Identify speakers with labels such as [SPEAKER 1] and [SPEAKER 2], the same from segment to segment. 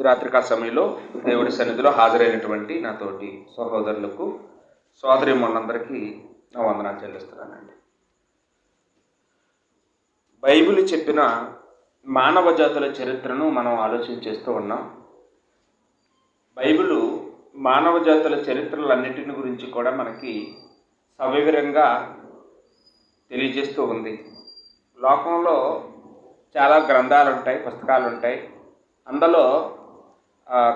[SPEAKER 1] రాత్రికాల సమయంలో దేవుడి సన్నిధిలో హాజరైనటువంటి నా తోటి సహోదరులకు సోదరీమణులందరికీ నా వందనాలు చెల్లిస్తున్నానండి. బైబిల్ చెప్పిన మానవ జాతుల చరిత్రను మనం ఆలోచన చేస్తూ ఉన్నాం. బైబిలు మానవ జాతుల చరిత్రలన్నింటిని గురించి కూడా మనకి సవివరంగా తెలియజేస్తూ ఉంది. లోకంలో చాలా గ్రంథాలు ఉంటాయి, పుస్తకాలు ఉంటాయి. అందులో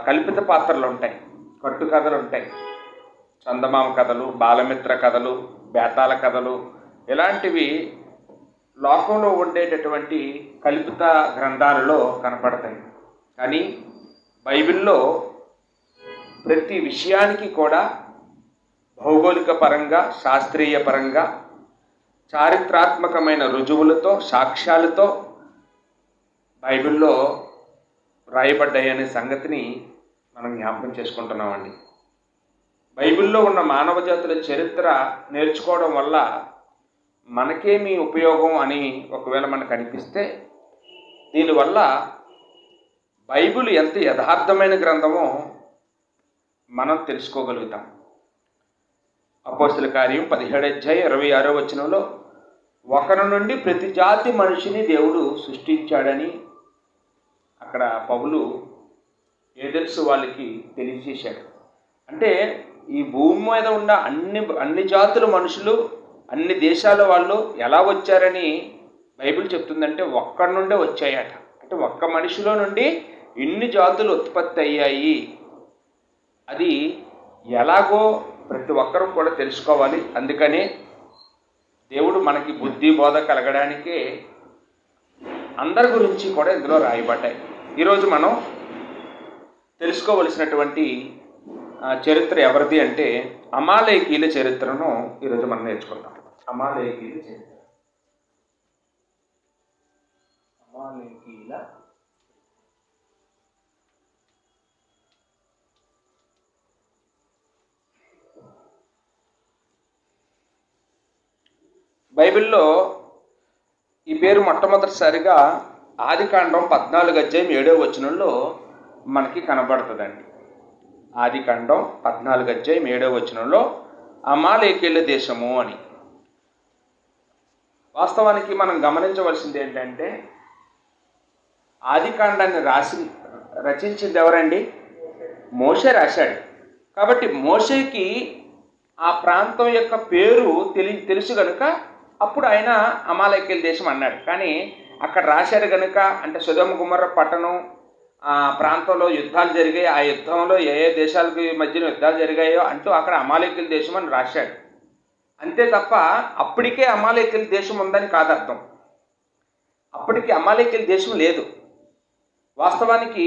[SPEAKER 1] కల్పిత పాత్రలు ఉంటాయి, కట్టుకథలు ఉంటాయి, చందమామ కథలు, బాలమిత్ర కథలు, బేతాల కథలు, ఇలాంటివి లోకంలో ఉండేటటువంటి కల్పిత గ్రంథాలలో కనపడతాయి. కానీ బైబిల్లో ప్రతి విషయానికి కూడా భౌగోళిక పరంగా, శాస్త్రీయ పరంగా, చారిత్రాత్మకమైన రుజువులతో, సాక్ష్యాలతో బైబిల్లో రాయబడ్డాయనే సంగతిని మనం జ్ఞాపకం చేసుకుంటున్నామండి. బైబిల్లో ఉన్న మానవ జాతుల చరిత్ర నేర్చుకోవడం వల్ల మనకేమీ ఉపయోగం అని ఒకవేళ మనకు అనిపిస్తే, దీనివల్ల బైబిల్ ఎంత యథార్థమైన గ్రంథమో మనం తెలుసుకోగలుగుతాం. అపోస్తలుల కార్యం 17:26 ఒకరి నుండి ప్రతి జాతి మనిషిని దేవుడు సృష్టించాడని అక్కడ పౌలు ఏథెన్సు వాళ్ళకి తెలియజేశాడు. అంటే ఈ భూమి మీద ఉన్న అన్ని జాతుల మనుషులు, అన్ని దేశాల వాళ్ళు ఎలా వచ్చారని బైబిల్ చెప్తుందంటే ఒక్కడి నుండే వచ్చాయట. అంటే ఒక్క మనిషిలో నుండి ఇన్ని జాతులు ఉత్పత్తి అయ్యాయి. అది ఎలాగో ప్రతి ఒక్కరూ కూడా తెలుసుకోవాలి. అందుకనే దేవుడు మనకి బుద్ధి బోధ కలగడానికే అందరి గురించి కూడా ఇందులో రాయబడ్డాయి. ఈరోజు మనం తెలుసుకోవలసినటువంటి చరిత్ర ఎవరిది అంటే అమాలేకీల చరిత్రను ఈరోజు మనం నేర్చుకుందాం. అమాలేకీల చరిత్ర. అమాలేకీల బైబిల్లో ఈ పేరు మొట్టమొదటిసారిగా ఆదికాండం 14:7 మనకి కనబడుతుందండి. ఆదికాండం 14:7 అమాలేకీల దేశము అని. వాస్తవానికి మనం గమనించవలసింది ఏంటంటే ఆదికాండాన్ని రచించింది ఎవరండి? మోషే రాశాడు. కాబట్టి మోషేకి ఆ ప్రాంతం యొక్క పేరు తెలుసు కనుక అప్పుడు ఆయన అమాలేకీల దేశం అన్నాడు. కానీ అక్కడ రాశాడు కనుక, అంటే సొదొమ గొమొర్రా పట్టణం ఆ ప్రాంతంలో యుద్ధాలు జరిగాయి, ఆ యుద్ధంలో ఏ ఏ దేశాలకి మధ్యన యుద్ధాలు జరిగాయో అంటూ అక్కడ అమాలేకీల దేశం అని రాశాడు. అంతే తప్ప అప్పటికే అమాలేకీల దేశం ఉందని కాదు అర్థం. అప్పటికి అమాలేకీల దేశం లేదు. వాస్తవానికి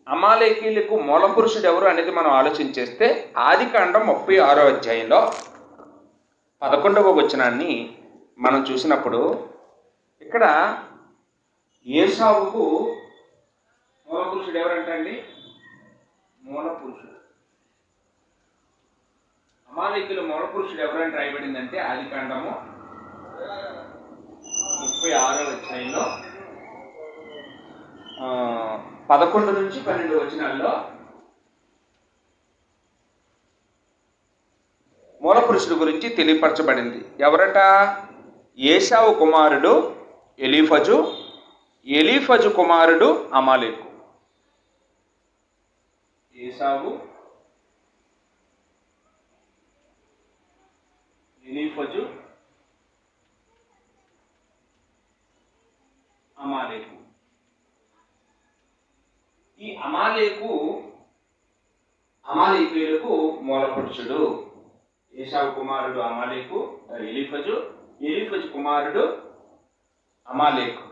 [SPEAKER 1] అమాలేకీలకు మూల పురుషుడు ఎవరు అనేది మనం ఆలోచన చేస్తే ఆదికాండం 36 11 మనం చూసినప్పుడు ఇక్కడ ఏసావుకు మూల పురుషుడు ఎవరంటండి? మూల పురుషుడు అమాలేకీల మూల పురుషుడు ఎవరంటే రాయబడిందంటే ఆదికాండము 36 11-12 మూల పురుషుడు గురించి తెలియపరచబడింది. ఎవరట? ఏసావు కుమారుడు ఎలీఫజు, ఎలీఫజు కుమారుడు అమాలేకు. ఏసావు, ఎలీఫజు, అమాలేకు. ఈ అమాలేకీయులకు మూల పురుషుడు ఏసావు కుమారుడు అమాలేకు, ఎలీఫజు, ఎలీఫజు కుమారుడు అమాలేకు.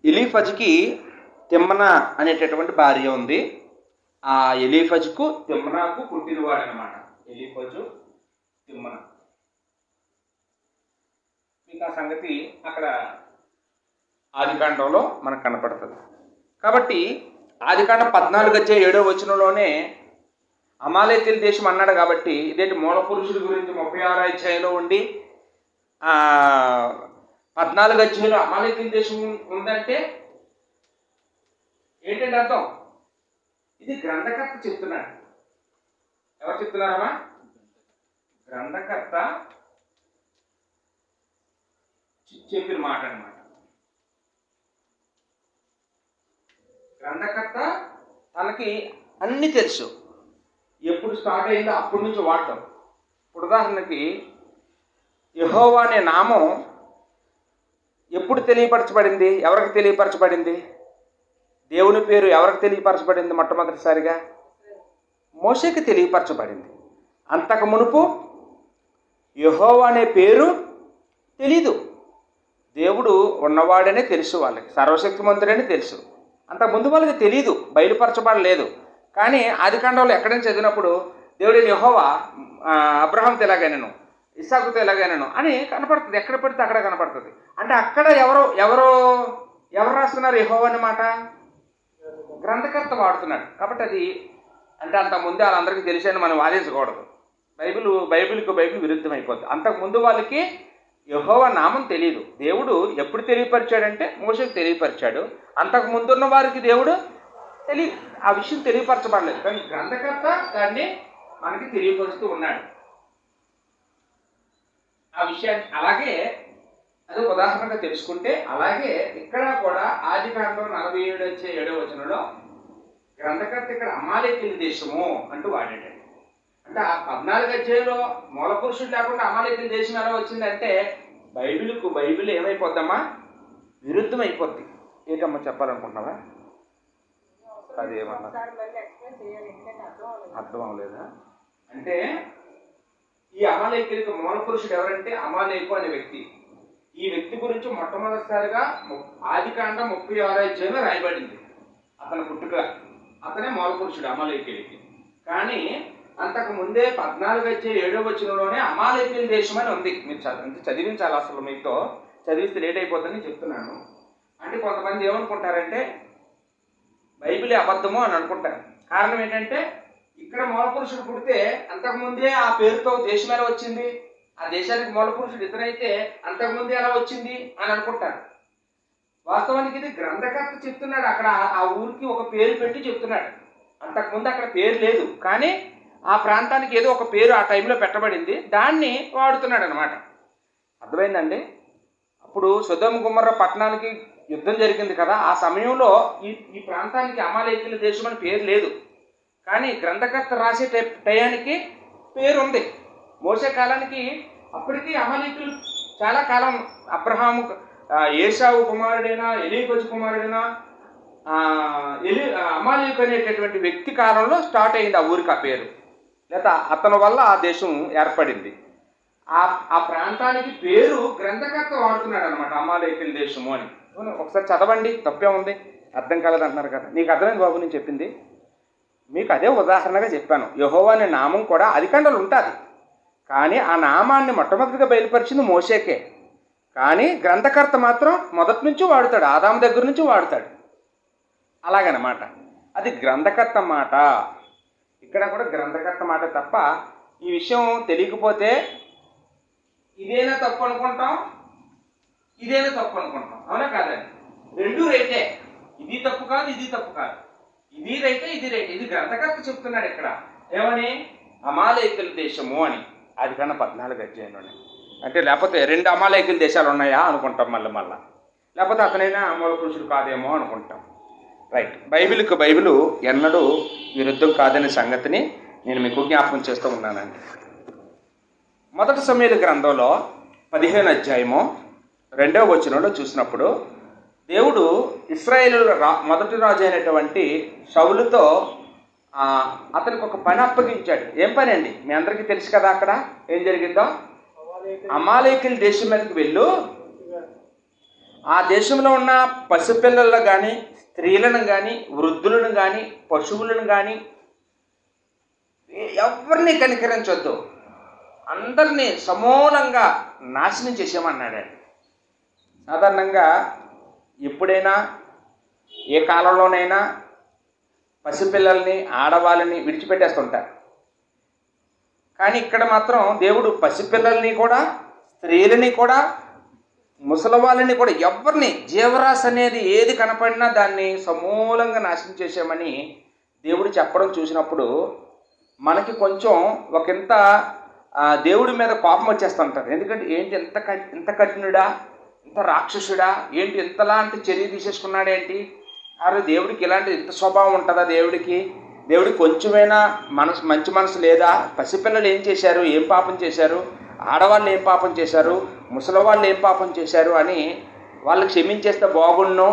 [SPEAKER 1] ఎలీఫజుకి తిమ్మన అనేటటువంటి భార్య ఉంది. ఆ ఎలీఫజుకు తిమ్మనాకు పుట్టినవాడు అనమాట. ఎలీఫజు, తిమ్మన. మీకు ఆ సంగతి అక్కడ ఆదికాండంలో మనకు కనపడుతుంది. కాబట్టి ఆదికాండం 14:7 అమాలేకీల దేశం అన్నాడు. కాబట్టి ఇదేంటి మూల పురుషుడి గురించి 36 ఉండి 14 అమాలేకీల దేశం ఉందంటే ఏంటంటే అర్థం? ఇది గ్రంథకర్త చెప్తున్నాడు. ఎవరు చెప్తున్నారమ్మా? గ్రంథకర్త చెప్పిన మాట అన్నమాట. గ్రంథకర్త తనకి అన్నీ తెలుసు. ఎప్పుడు స్టార్ట్ అయిందో అప్పటి నుంచి వాడటం. ఇప్పుడు ఉదాహరణకి యెహోవా అనే నామం ఎప్పుడు తెలియపరచబడింది? ఎవరికి తెలియపరచబడింది? దేవుని పేరు ఎవరికి తెలియపరచబడింది? మొట్టమొదటిసారిగా మోషేకి తెలియపరచబడింది. అంతకు మునుపు యెహోవా అనే పేరు తెలీదు. దేవుడు ఉన్నవాడనే తెలుసు, వాళ్ళకి సర్వశక్తిమంతుడని తెలుసు. అంతకుముందు వాళ్ళకి తెలీదు, బయలుపరచబడలేదు. కానీ ఆదికాండంలో ఎక్కడైనా చదివినప్పుడు దేవుడిని యెహోవా అబ్రహాంతో ఎలాగైనాను, ఇస్సాకుతో ఎలాగైనాను అని కనపడుతుంది. ఎక్కడ పెడితే అక్కడ కనపడుతుంది. అంటే అక్కడ ఎవరు రాస్తున్నారు యెహోవా అనే మాట? గ్రంథకర్త వాడుతున్నాడు. కాబట్టి అది అంటే అంతకుముందే వాళ్ళందరికీ తెలిసని మనం వాదించకూడదు. బైబిల్కి విరుద్ధం అయిపోద్ది. అంతకుముందు వాళ్ళకి యెహోవా నామం తెలియదు. దేవుడు ఎప్పుడు తెలియపరిచాడంటే మోషేకి తెలియపరిచాడు. అంతకు ముందున్న వారికి దేవుడు ఆ విషయం తెలియపరచబడలేదు. కానీ గ్రంథకర్త దాన్ని మనకి తెలియపరుస్తూ ఉన్నాడు ఆ విషయాన్ని. అలాగే అది ఉదాహరణగా తెలుసుకుంటే, అలాగే ఇక్కడ కూడా ఆదికాండం 47:7 గ్రంథకర్త ఇక్కడ అమాలేకీల దేశము అంటూ వాడాడు. అంటే ఆ 14 అధ్యాయంలో మూల పురుషుడు లేకుండా అమాలేకీల దేశం ఎలా వచ్చిందంటే బైబిల్ ఏమైపోద్దమ్మా? విరుద్ధం అయిపోద్ది. ఏంటమ్మా చెప్పాలనుకుంటున్నావా? అదేమన్నా అర్థం అవ్వలేదా? అంటే ఈ అమాలేకీలకు మూల పురుషుడు ఎవరంటే అమాలేకు అనే వ్యక్తి. ఈ వ్యక్తి గురించి మొట్టమొదటిసారిగా ఆదికాండం 36 రాయబడింది. అతని పుట్టుక, అతనే మూల పురుషుడు అమాలేకీలకి. కానీ అంతకు ముందే 14:7 అమాలేకీల దేశం అని ఉంది. మీరు చదివించాలి. అసలు మీతో చదివిస్తే లేట్ అయిపోతుందని చెప్తున్నాను. అంటే కొంతమంది ఏమనుకుంటారంటే బైబిలే అబద్ధము అని అనుకుంటారు. కారణం ఏంటంటే ఇక్కడ మూల పురుషుడు పుడితే అంతకుముందే ఆ పేరుతో దేశం ఎలా వచ్చింది? ఆ దేశానికి మూల పురుషుడు ఇతనైతే అంతకుముందే ఎలా వచ్చింది అని అనుకుంటారు. వాస్తవానికి ఇది గ్రంథకర్త చెప్తున్నాడు. అక్కడ ఆ ఊరికి ఒక పేరు పెట్టి చెప్తున్నాడు. అంతకుముందు అక్కడ పేరు లేదు, కానీ ఆ ప్రాంతానికి ఏదో ఒక పేరు ఆ టైంలో పెట్టబడింది. దాన్ని వాడుతున్నాడు అనమాట. అర్థమైందండి? అప్పుడు సొదొమ గొమొర్రా పట్టణానికి యుద్ధం జరిగింది కదా, ఆ సమయంలో ఈ ప్రాంతానికి అమాలేకీల దేశం అని పేరు లేదు. కానీ గ్రంథకర్త రాసే టయానికి పేరు ఉంది. మోసే కాలానికి అప్పటికి అమాలేకీలు చాలా కాలం, అబ్రహాము ఏశావు కుమారుడైనా ఎలీఫజు కుమారుడైనా అమాలేకు అనేటటువంటి వ్యక్తి కాలంలో స్టార్ట్ అయింది ఆ ఊరికి ఆ పేరు. లేదా అతని వల్ల ఆ దేశం ఏర్పడింది. ఆ ప్రాంతానికి పేరు గ్రంథకర్త వాడుతున్నాడు అనమాట, అమాలేకీల దేశము అని. ఒకసారి చదవండి, తప్పే ఉంది. అర్థం కాలేదంటున్నారు కదా. నీకు అర్థమైంది బాబు నేను చెప్పింది? మీకు అదే ఉదాహరణగా చెప్పాను. యెహోవా అనే నామం కూడా ఆదికాండంలో ఉంటుంది. కానీ ఆ నామాన్ని మొట్టమొదటిగా బయలుపరిచింది మోషేకే. కానీ గ్రంథకర్త మాత్రం మొదటి నుంచి వాడుతాడు, ఆదాము దగ్గర నుంచి వాడుతాడు. అలాగనమాట. అది గ్రంథకర్త మాట. ఇక్కడ కూడా గ్రంథకర్త మాట తప్ప ఈ విషయం తెలియకపోతే ఇదేనా తప్పు అనుకుంటాం, ఇదేనా తప్పు అనుకుంటాం. అవునా కాదండి? రెండు రైటే. ఇది తప్పు కాదు, ఇది తప్పు కాదు. ఇది రైటే, ఇది రైటే. ఇది గ్రంథకర్త చెప్తున్నాడు ఇక్కడ. ఏమని? అమాలేకీల దేశము అని. ఆదికాండం 14 అంటే లేకపోతే 2 అమాలేకీల దేశాలు ఉన్నాయా అనుకుంటాం మళ్ళీ. లేకపోతే అతనైనా మూల పురుషుడు కాదేమో అనుకుంటాం. రైట్. బైబిల్ ఎన్నడూ విరుద్ధం కాదనే సంగతిని నేను మీకు జ్ఞాపకం చేస్తూ ఉన్నానండి. మొదటి సమూయేలు గ్రంథంలో 15:2 చూసినప్పుడు దేవుడు ఇశ్రాయేలు మొదటి రాజు అయినటువంటి సౌలుతో అతనికి ఒక పని అప్పగించాడు. ఏం పని అండి? మీ అందరికీ తెలుసు కదా. అక్కడ ఏం జరిగిందో, అమాలేకీల దేశం మీదకి వెళ్ళు, ఆ దేశంలో ఉన్న పసిపిల్లలను కానీ, స్త్రీలను కానీ, వృద్ధులను కానీ, పశువులను కానీ ఎవరిని కనికరించొద్దు, అందరినీ సమూలంగా నాశనం చేసేయమన్నాడండి. సాధారణంగా ఎప్పుడైనా ఏ కాలంలోనైనా పసిపిల్లల్ని, ఆడవాళ్ళని విడిచిపెట్టేస్తుంటారు. కానీ ఇక్కడ మాత్రం దేవుడు పసిపిల్లల్ని కూడా, స్త్రీలని కూడా, ముసలి వాళ్ళని కూడా ఎవరిని జీవరాశి అనేది ఏది కనపడినా దాన్ని సమూలంగా నాశనం చేసామని దేవుడు చెప్పడం చూసినప్పుడు మనకి కొంచెం ఒకంత దేవుడి మీద కోపం వచ్చేస్తుంటారు. ఎందుకంటే ఏంటి ఎంత కఠినుడా, ఇంత రాక్షసుడా, ఏంటి ఇంతలాంటి చర్య తీసేసుకున్నాడేంటి, అరే దేవుడికి ఇలాంటి ఇంత స్వభావం ఉంటుందా, దేవుడికి కొంచెమైనా మంచి మనసు లేదా, పసిపిల్లలు ఏం చేశారు, ఏం పాపం చేశారు, ఆడవాళ్ళు ఏం పాపం చేశారు, ముసలివాళ్ళు ఏం పాపం చేశారు అని వాళ్ళు క్షమించేస్తే బాగుండు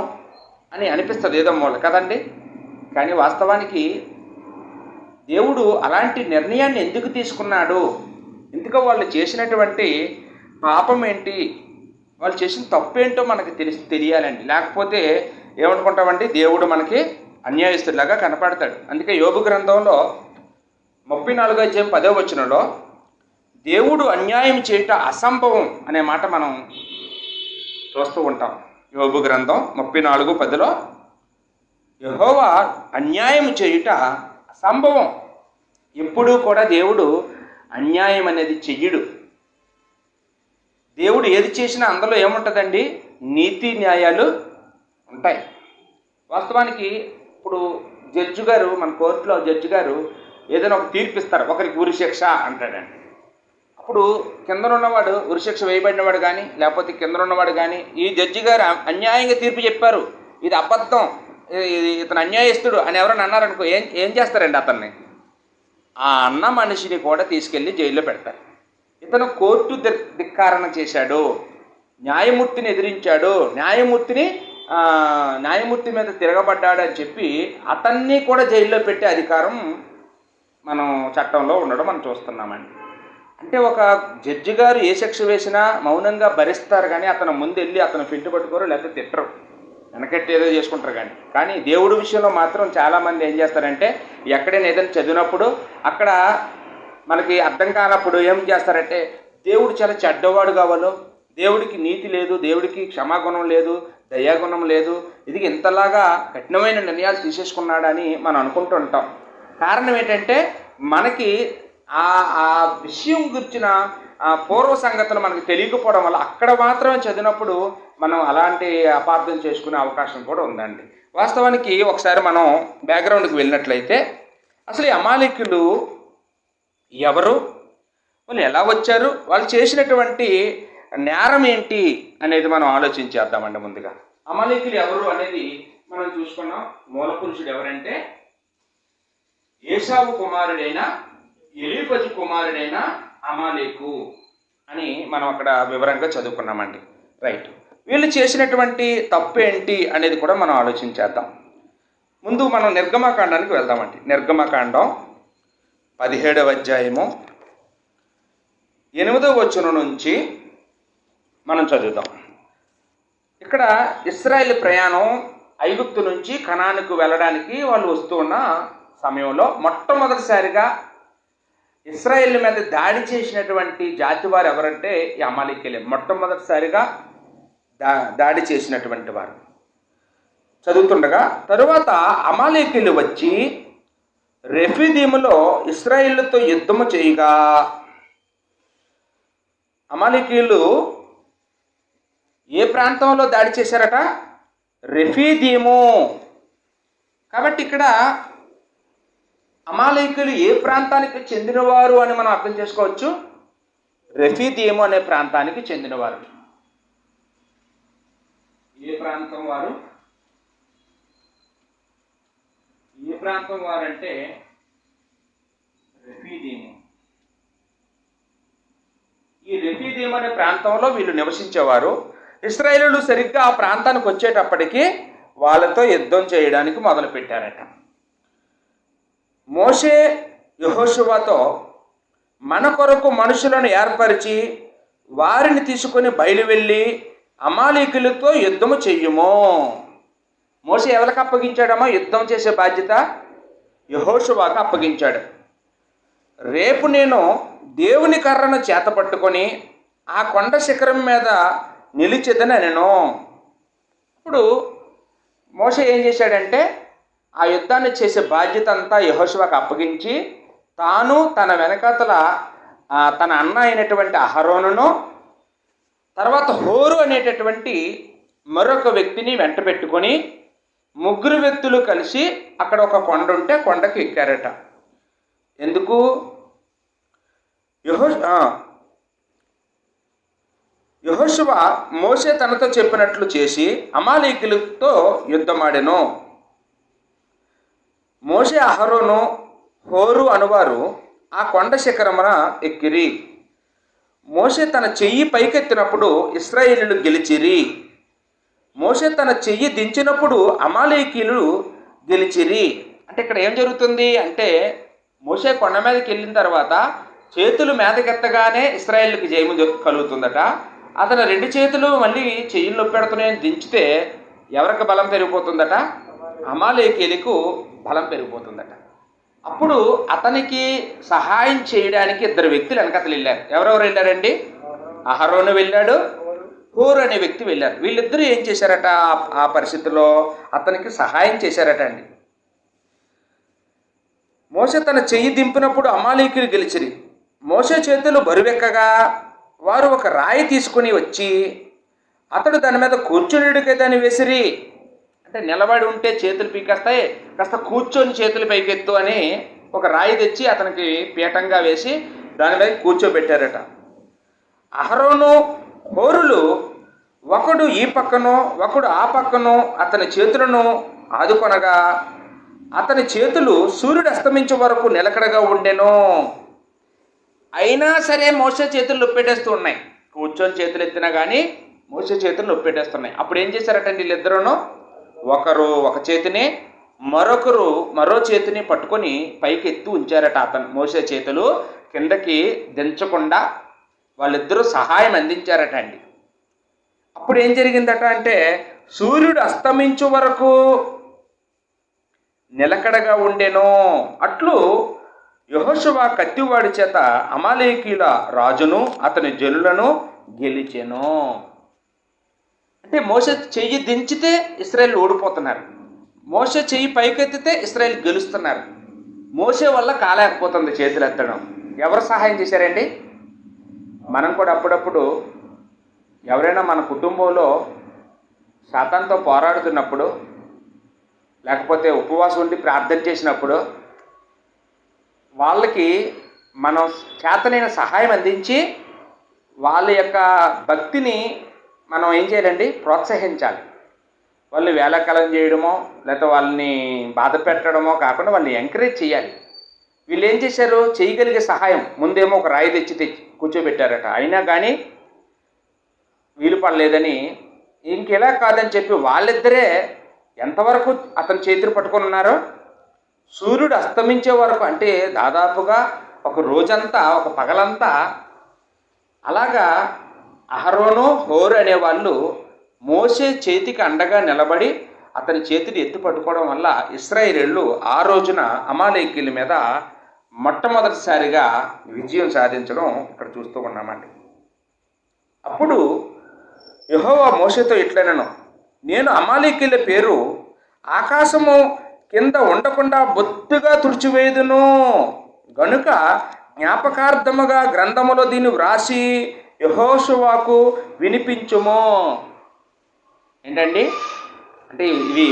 [SPEAKER 1] అని అనిపిస్తుంది ఏదో మూల కదండి. కానీ వాస్తవానికి దేవుడు అలాంటి నిర్ణయాన్ని ఎందుకు తీసుకున్నాడు, ఎందుకో వాళ్ళు చేసినటువంటి పాపం ఏంటి, వాళ్ళు చేసిన తప్పు ఏంటో మనకు తెలియాలండి. లేకపోతే ఏమనుకుంటామండి, దేవుడు మనకి అన్యాయస్తుడిలాగా కనపడతాడు. అందుకే యోబు గ్రంథంలో 34:10 దేవుడు అన్యాయం చేయట అసంభవం అనే మాట మనం చూస్తూ ఉంటాం. యోబు గ్రంథం 34:10 యెహోవా అన్యాయం చేయుట అసంభవం. ఎప్పుడూ కూడా దేవుడు అన్యాయం అనేది చెయ్యడు. దేవుడు ఏది చేసినా అందులో ఏముంటుందండి, నీతి న్యాయాలు ఉంటాయి. వాస్తవానికి ఇప్పుడు జడ్జి గారు, మన కోర్టులో జడ్జి గారు ఏదైనా ఒక తీర్పు ఇస్తారు, ఒకరికి ఉరిశిక్ష అంటాడండి. అప్పుడు కింద ఉన్నవాడు ఉరిశిక్ష వేయబడినవాడు కానీ లేకపోతే కింద ఉన్నవాడు కానీ ఈ జడ్జి గారు అన్యాయంగా తీర్పు చెప్పారు, ఇది అబద్ధం, ఇతను అన్యాయస్తుడు అని ఎవరైనా అన్నారనుకో ఏం చేస్తారండి, అతన్ని ఆ అన్న మనిషిని కూడా తీసుకెళ్ళి జైల్లో పెడతారు. ఇతను కోర్టు ధిక్కారణ చేశాడు, న్యాయమూర్తిని ఎదిరించాడు, న్యాయమూర్తి మీద తిరగబడ్డాడు అని చెప్పి అతన్ని కూడా జైల్లో పెట్టే అధికారం మనం చట్టంలో ఉండడం మనం చూస్తున్నామండి. అంటే ఒక జడ్జి గారు ఏ శిక్ష వేసినా మౌనంగా భరిస్తారు కానీ అతను ముందెళ్ళి అతను ఫిల్టు పట్టుకోరు, లేకపోతే తిట్టరు, వెనకట్టి ఏదో చేసుకుంటారు. కానీ దేవుడి విషయంలో మాత్రం చాలామంది ఏం చేస్తారంటే ఎక్కడైనా ఏదైనా చదివినప్పుడు అక్కడ మనకి అర్థం కానప్పుడు ఏం చేస్తారంటే దేవుడు చాలా చెడ్డవాడు కావాలో, దేవుడికి నీతి లేదు, దేవుడికి క్షమాగుణం లేదు, దయాగుణం లేదు, ఇది ఇంతలాగా కఠినమైన నిర్ణయాలు తీసేసుకున్నాడని మనం అనుకుంటూ ఉంటాం. కారణం ఏంటంటే మనకి ఆ విషయం గురించిన పూర్వ సంగతులు మనకు తెలియకపోవడం వల్ల అక్కడ మాత్రమే చదివినప్పుడు మనం అలాంటి అపార్థం చేసుకునే అవకాశం కూడా ఉందండి. వాస్తవానికి ఒకసారి మనం బ్యాక్గ్రౌండ్కి వెళ్ళినట్లయితే అసలు ఈ అమాలేకీయులు ఎవరు, వాళ్ళు ఎలా వచ్చారు, వాళ్ళు చేసినటువంటి నేరం ఏంటి అనేది మనం ఆలోచించేద్దామండి. ముందుగా అమాలేకీయులు ఎవరు అనేది మనం చూసుకున్నాం. మూల పురుషుడు ఎవరంటే ఏశావు కుమారుడైన ఎలీఫజు కుమారుడైన అమాలేకు అని మనం అక్కడ వివరంగా చదువుకున్నామండి. రైట్, వీళ్ళు చేసినటువంటి తప్పు ఏంటి అనేది కూడా మనం ఆలోచించేద్దాం. ముందు మనం నిర్గమకాండానికి వెళ్దామండి. నిర్గమకాండం 17వ అధ్యాయము 8వ వచనం నుంచి మనం చదువుదాం. ఇక్కడ ఇశ్రాయేలు ప్రయాణం ఐగుప్తు నుంచి కనానుకు వెళ్ళడానికి వాళ్ళు వస్తూ ఉన్న సమయంలో మొట్టమొదటిసారిగా ఇశ్రాయేలు మీద దాడి చేసినటువంటి జాతి వారు ఎవరంటే ఈ అమాలేకీయులే. మొట్టమొదటిసారిగా దాడి చేసినటువంటి వారు. చదువుతుండగా తరువాత అమాలేకీయులు వచ్చి రెఫీదీములో ఇశ్రాయేలుతో యుద్ధము చేయగా, అమాలేకీయులు ఏ ప్రాంతంలో దాడి చేశారట, రెఫీదీము. కాబట్టి ఇక్కడ అమాలేకీయులు ఏ ప్రాంతానికి చెందినవారు అని మనం అర్థం చేసుకోవచ్చు, రెఫీదీము అనే ప్రాంతానికి చెందినవారు. ఏ ప్రాంతం వారు, ఏ ప్రాంతం వారంటే రెఫీదీము. ఈ రెఫీదీము అనే ప్రాంతంలో వీళ్ళు నివసించేవారు. ఇశ్రాయేలీయులు సరిగ్గా ఆ ప్రాంతానికి వచ్చేటప్పటికి వాళ్ళతో యుద్ధం చేయడానికి మొదలుపెట్టారట. మోషే యెహోషువతో మన కొరకు మనుషులను ఏర్పరిచి వారిని తీసుకొని బయలువెళ్ళి అమాలేకీయులతో యుద్ధము చెయ్యుము. మోషే ఎవరికి అప్పగించాడమో యుద్ధం చేసే బాధ్యత యెహోషువకు అప్పగించాడు. రేపు నేను దేవుని కర్రను చేతపట్టుకొని ఆ కొండ శిఖరం మీద నిలిచెదనెను నేను. ఇప్పుడు మోషే ఏం చేశాడంటే ఆ యుద్ధాన్ని చేసే బాధ్యత అంతా యెహోషువకు అప్పగించి తాను తన వెనకాతల తన అన్న అయినటువంటి అహరోనును తర్వాత హోరు అనేటటువంటి మరొక వ్యక్తిని వెంట పెట్టుకొని ముగ్గురు వ్యక్తులు కలిసి అక్కడ ఒక కొండ ఉంటే కొండకి ఎక్కారట. ఎందుకు? యెహోషువ మోషే తనతో చెప్పినట్లు చేసి అమాలేకీయులతో యుద్ధమాడెను. మోషే, అహరోను, హోరు అనువారు ఆ కొండ శిఖరమున ఎక్కిరి. మోషే తన చెయ్యి పైకెత్తినప్పుడు ఇశ్రాయేలీయులు గెలిచిరి. మోషే తన చెయ్యి దించినప్పుడు అమాలేకీయులు గెలిచిరి. అంటే ఇక్కడ ఏం జరుగుతుంది అంటే, మోషే కొండ మీదకి వెళ్ళిన తర్వాత చేతులు మీదకెత్తగానే ఇశ్రాయేలుకి జయము కలుగుతుందట. అతను రెండు చేతులు మళ్ళీ చెయ్యిలు నొప్పెడుతున్నాయని దించితే ఎవరికి బలం పెరిగిపోతుందట? అమాలేకీయులకు బలం పెరిగిపోతుందట. అప్పుడు అతనికి సహాయం చేయడానికి ఇద్దరు వ్యక్తులు వెనకతలు వెళ్ళారు. ఎవరెవరు వెళ్ళారండి? అహరోను వెళ్ళాడు, హోరు అనే వ్యక్తి వెళ్ళారు. వీళ్ళిద్దరూ ఏం చేశారట? ఆ పరిస్థితిలో అతనికి సహాయం చేశారట అండి. మోషే తన చెయ్యి దింపినప్పుడు అమాలేకీయులు గెలిచిరి. మోషే చేతులు బరువెక్కగా వారు ఒక రాయి తీసుకుని వచ్చి అతడు దాని మీద కూర్చునిడికే దాన్ని వేసిరి. అంటే నిలబడి ఉంటే చేతులు పీకేస్తాయి, కాస్త కూర్చొని చేతులు పైకెత్తు అని ఒక రాయి తెచ్చి అతనికి పీఠంగా వేసి దాని మీద కూర్చోబెట్టారట. అహరోను, హోరులు ఒకడు ఈ పక్కనో ఒకడు ఆ పక్కనో అతని చేతులను ఆదుకొనగా అతని చేతులు సూర్యుడు అస్తమించే వరకు నిలకడగా ఉండెను. అయినా సరే మోషే చేతులు నొప్పెట్టేస్తూ ఉన్నాయి. కూర్చొని చేతులు ఎత్తినా కానీ మోషే చేతులు నొప్పెట్టేస్తున్నాయి. అప్పుడు ఏం చేశారటండి వీళ్ళిద్దరూనూ? ఒకరు ఒక చేతిని, మరొకరు మరో చేతిని పట్టుకొని పైకి ఎత్తి ఉంచారట. అతను మోషే చేతులు కిందకి దించకుండా వాళ్ళిద్దరూ సహాయం అందించారట అండి. అప్పుడు ఏం జరిగిందట అంటే, సూర్యుడు అస్తమించు వరకు నిలకడగా ఉండెను. అట్లు యెహోషువ కత్తివాడి చేత అమాలేకీయుల రాజును అతని జనులను గెలిచెను. అంటే మోషే చెయ్యి దించితే ఇశ్రాయేలు ఓడిపోతున్నారు, మోషే చెయ్యి పైకెత్తితే ఇశ్రాయేలు గెలుస్తున్నారు. మోషే వల్ల కాలేకపోతుంది చేతులు ఎత్తడం. ఎవరు సహాయం చేశారండి? మనం కూడా అప్పుడప్పుడు ఎవరైనా మన కుటుంబంలో సాతానుతో పోరాడుతున్నప్పుడు, లేకపోతే ఉపవాసం ఉండి ప్రార్థన చేసినప్పుడు వాళ్ళకి మనం చేతనైన సహాయం అందించి వాళ్ళ యొక్క భక్తిని మనం ఏం చేయాలండి? ప్రోత్సహించాలి. వాళ్ళు వేళాకాలం చేయడమో లేకపోతే వాళ్ళని బాధ పెట్టడమో కాకుండా వాళ్ళని ఎంకరేజ్ చేయాలి. వీళ్ళు ఏం చేశారు? చేయగలిగే సహాయం ముందేమో ఒక రాయి తెచ్చి కూర్చోబెట్టారట. అయినా కానీ వీలు పడలేదని ఇంకెలా కాదని చెప్పి వాళ్ళిద్దరే ఎంతవరకు అతని చేతులు పట్టుకొని ఉన్నారో, సూర్యుడు అస్తమించే వరకు, అంటే దాదాపుగా ఒక రోజంతా, ఒక పగలంతా అలాగా అహరోను, హోరు అనేవాళ్ళు మోషే చేతికి అండగా నిలబడి అతని చేతిని ఎత్తి పట్టుకోవడం వల్ల ఇశ్రాయేలీయులు ఆ రోజున అమాలేకీయుల మీద మొట్టమొదటిసారిగా విజయం సాధించడం ఇక్కడ చూస్తూ ఉన్నామండి. అప్పుడు యెహోవా మోషేతో ఇట్లనెను, నేను అమాలేకీయుల పేరు ఆకాశము కింద ఉండకుండా బొత్తుగా తుడిచివేయుదును గనుక జ్ఞాపకార్థముగా గ్రంథములో దీన్ని వ్రాసి యెహోషువకు వినిపించుము. ఏంటండి అంటే ఇవి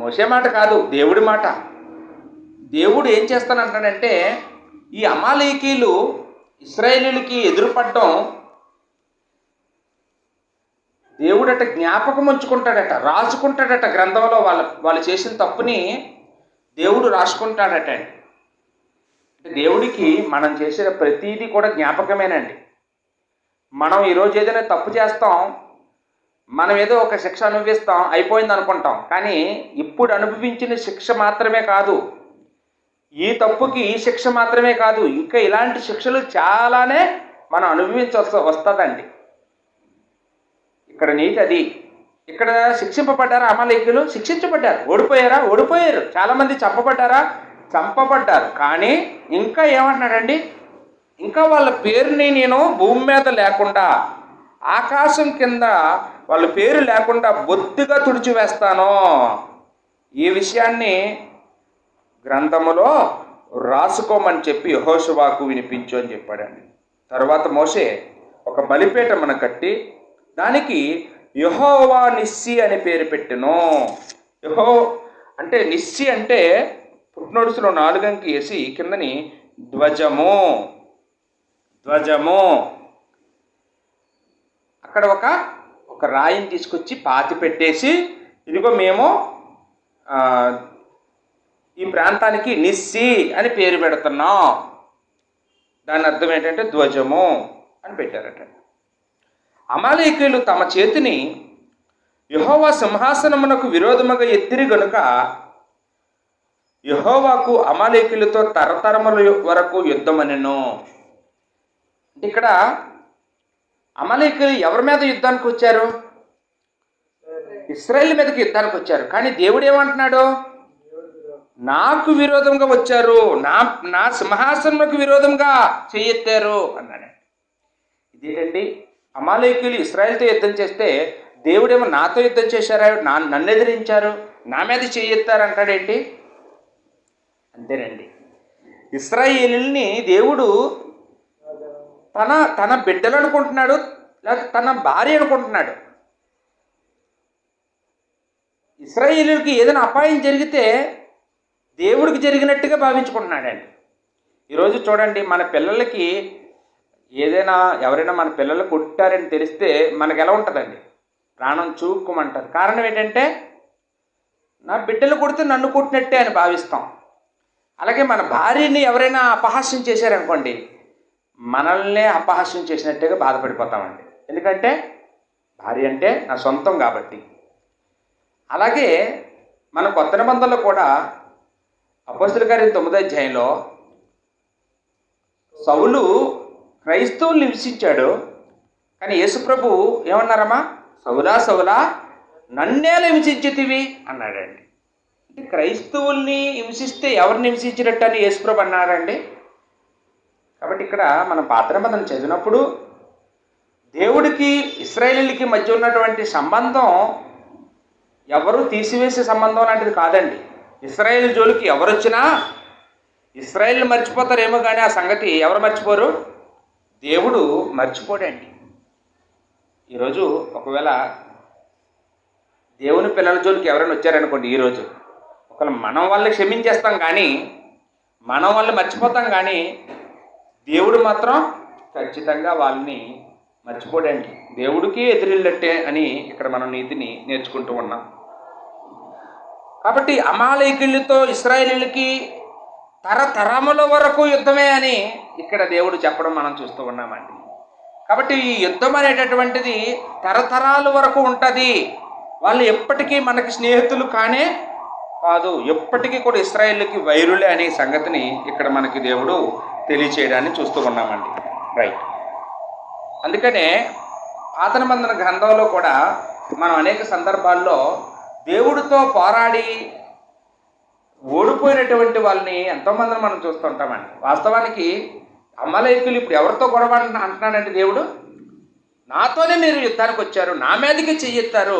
[SPEAKER 1] మోషే మాట కాదు, దేవుడి మాట. దేవుడు ఏం చేస్తానంటాడంటే, ఈ అమాలేకీయులు ఇశ్రాయేలీయులకి ఎదురుపడడం దేవుడట జ్ఞాపకం ఉంచుకుంటాడట, రాసుకుంటాడట. గ్రంథంలో వాళ్ళు చేసిన తప్పుని దేవుడు రాసుకుంటాడట. అంటే దేవుడికి మనం చేసిన ప్రతీది కూడా జ్ఞాపకమేనండి. మనం ఈరోజు ఏదైనా తప్పు చేస్తాం, మనం ఏదో ఒక శిక్ష అనుభవిస్తాం, అయిపోయింది అనుకుంటాం. కానీ ఇప్పుడు అనుభవించిన శిక్ష మాత్రమే కాదు, ఈ తప్పుకి ఈ శిక్ష మాత్రమే కాదు, ఇంకా ఇలాంటి శిక్షలు చాలానే మనం అనుభవించాల్సి వస్తుందండి. ఇక్కడ నీతి అది. ఇక్కడ శిక్షింపబడ్డారా అమాలేకీయులు? శిక్షించబడ్డారు. ఓడిపోయారా? ఓడిపోయారు. చాలామంది చంపబడ్డారా? చంపబడ్డారు. కానీ ఇంకా ఏమంటున్నాడండి? ఇంకా వాళ్ళ పేరుని నేను భూమి మీద లేకుండా, ఆకాశం కింద వాళ్ళ పేరు లేకుండా బొత్తిగా తుడిచివేస్తాను. ఈ విషయాన్ని గ్రంథములో రాసుకోమని చెప్పి యెహోషువకు వినిపించు అని చెప్పాడండి. తర్వాత మోషే ఒక బలిపీఠమును కట్టి దానికి యెహోవా నిస్సి అని పేరు పెట్టెను. అంటే నిస్సి అంటే పుట్నోడుసులో 4 అంకి వేసి కిందని ధ్వజము. అక్కడ ఒక రాయిని తీసుకొచ్చి పాతి పెట్టేసి, ఇదిగో మేము ఈ ప్రాంతానికి నిస్సి అని పేరు పెడుతున్నాం. దాని అర్థం ఏంటంటే ధ్వజము అని పెట్టారట. అమాలేకీయులు తమ చేతిని యెహోవా సింహాసనమునకు విరోధముగా ఎత్తిరి గనుక యెహోవాకు అమాలేకీయులతో తరతరముల వరకు యుద్ధమనెను. అంటే ఇక్కడ అమాలేకీయులు ఎవరి మీద యుద్ధానికి వచ్చారు? ఇశ్రాయేలు మీదకి యుద్ధానికి వచ్చారు. కానీ దేవుడు ఏమంటున్నాడు? నాకు విరోధంగా వచ్చారు, నా సింహాసనములకు విరోధంగా చెయ్యెత్తారు అన్నాడు. ఇదేంటండి, అమాలేకీయులు ఇశ్రాయేలుతో యుద్ధం చేస్తే దేవుడేమో నాతో యుద్ధం చేశారా, నన్ను ఎదిరించారు, నా మీద చెయ్యెత్తారు అంటాడేంటి? అంతేనండి, ఇశ్రాయేలుని దేవుడు తన బిడ్డలు అనుకుంటున్నాడు, లేకపోతే తన భార్య అనుకుంటున్నాడు. ఇశ్రాయేలుకి ఏదైనా అపాయం జరిగితే దేవుడికి జరిగినట్టుగా భావించుకుంటున్నాడండి. ఈరోజు చూడండి, మన పిల్లలకి ఎవరైనా మన పిల్లలు కొట్టారని తెలిస్తే మనకు ఎలా ఉంటుందండి? ప్రాణం చూక్కుమంటుంది. కారణం ఏంటంటే నా బిడ్డలు కొడితే నన్ను కొట్టినట్టే అని భావిస్తాం. అలాగే మన భార్యని ఎవరైనా అపహాస్యం చేశారనుకోండి, మనల్నే అపహాస్యం చేసినట్టుగా బాధపడిపోతామండి. ఎందుకంటే భార్య అంటే నా సొంతం కాబట్టి. అలాగే మన కొత్త నిబంధనలో కూడా అపోస్తలుల కార్యం 9వ అధ్యాయంలో సౌలు క్రైస్తవుల్ని హింసించాడు. కానీ యేసుప్రభు ఏమన్నారమ్మా? సౌలా సౌలా నన్నేలా హింసించితివి అన్నాడండి. అంటే క్రైస్తవుల్ని హింసిస్తే ఎవరిని హింసించినట్టు అని యేసుప్రభు అన్నాడండి. కాబట్టి ఇక్కడ మనం పాత నిబంధన చదివినప్పుడు దేవుడికి ఇశ్రాయేలీయులకి మధ్య ఉన్నటువంటి సంబంధం ఎవరు తీసివేసే సంబంధం లాంటిది కాదండి. ఇశ్రాయేలు జోలికి ఎవరు వచ్చినా ఇశ్రాయేలు మర్చిపోతారేమో, కానీ ఆ సంగతి ఎవరు మర్చిపోరు? దేవుడు మర్చిపోడండి. ఈరోజు ఒకవేళ దేవుని పిల్లల జోలికి ఎవరైనా వచ్చారనుకోండి, ఈరోజు ఒకవేళ మనం వాళ్ళని క్షమించేస్తాం, కానీ మనం వాళ్ళని మర్చిపోతాం, కానీ దేవుడు మాత్రం ఖచ్చితంగా వాళ్ళని మర్చిపోడండి. దేవుడికి ఎదురెళ్ళట్టే అని ఇక్కడ మనం నీతిని నేర్చుకుంటూ ఉన్నాం. కాబట్టి అమాలేకీయులతో ఇశ్రాయేలీయులకి తరతరముల వరకు యుద్ధమే అని ఇక్కడ దేవుడు చెప్పడం మనం చూస్తూ ఉన్నామండి. కాబట్టి ఈ యుద్ధం అనేటటువంటిది తరతరాల వరకు ఉంటుంది. వాళ్ళు ఎప్పటికీ మనకి స్నేహితులు కానే కాదు, ఎప్పటికీ కూడా ఇశ్రాయేలుకి వైరులే అనే సంగతిని ఇక్కడ మనకి దేవుడు తెలియచేయడాన్ని చూస్తూ ఉన్నామండి. రైట్. అందుకనే పాత నిబంధన గ్రంథంలో కూడా మనం అనేక సందర్భాల్లో దేవుడితో పోరాడి ఓడిపోయినటువంటి వాళ్ళని ఎంతోమందిని మనం చూస్తూ ఉంటామండి. వాస్తవానికి అమాలేకీయులు ఇప్పుడు ఎవరితో గొడవ అంటున్నాడంటే, దేవుడు నాతోనే మీరు యుద్ధానికి వచ్చారు, నా మీదకే చెయ్యెత్తారు,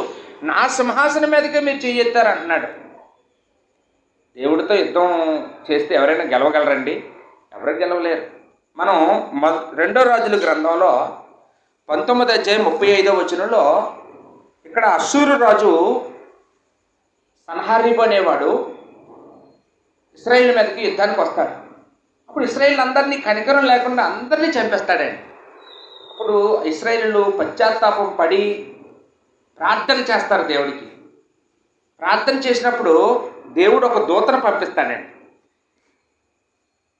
[SPEAKER 1] నా సింహాసనం మీదకే మీరు చెయ్యెత్తారు అంటున్నాడు. దేవుడితో యుద్ధం చేస్తే ఎవరైనా గెలవగలరండి? ఎవరు గెలవలేరు. మనం 2వ రాజుల గ్రంథంలో 19వ అధ్యాయం 35వ వచనంలో ఇక్కడ అష్షూరు రాజు సన్హరీబు అనేవాడు ఇశ్రాయేలు మీదకి యుద్ధానికి వస్తాడు. అప్పుడు ఇశ్రాయేలు అందరినీ కనికరం లేకుండా అందరినీ చంపేస్తాడండి. అప్పుడు ఇశ్రాయేలు పశ్చాత్తాపం పడి ప్రార్థన చేస్తారు దేవుడికి. ప్రార్థన చేసినప్పుడు దేవుడు ఒక దూతను పంపిస్తాడండి.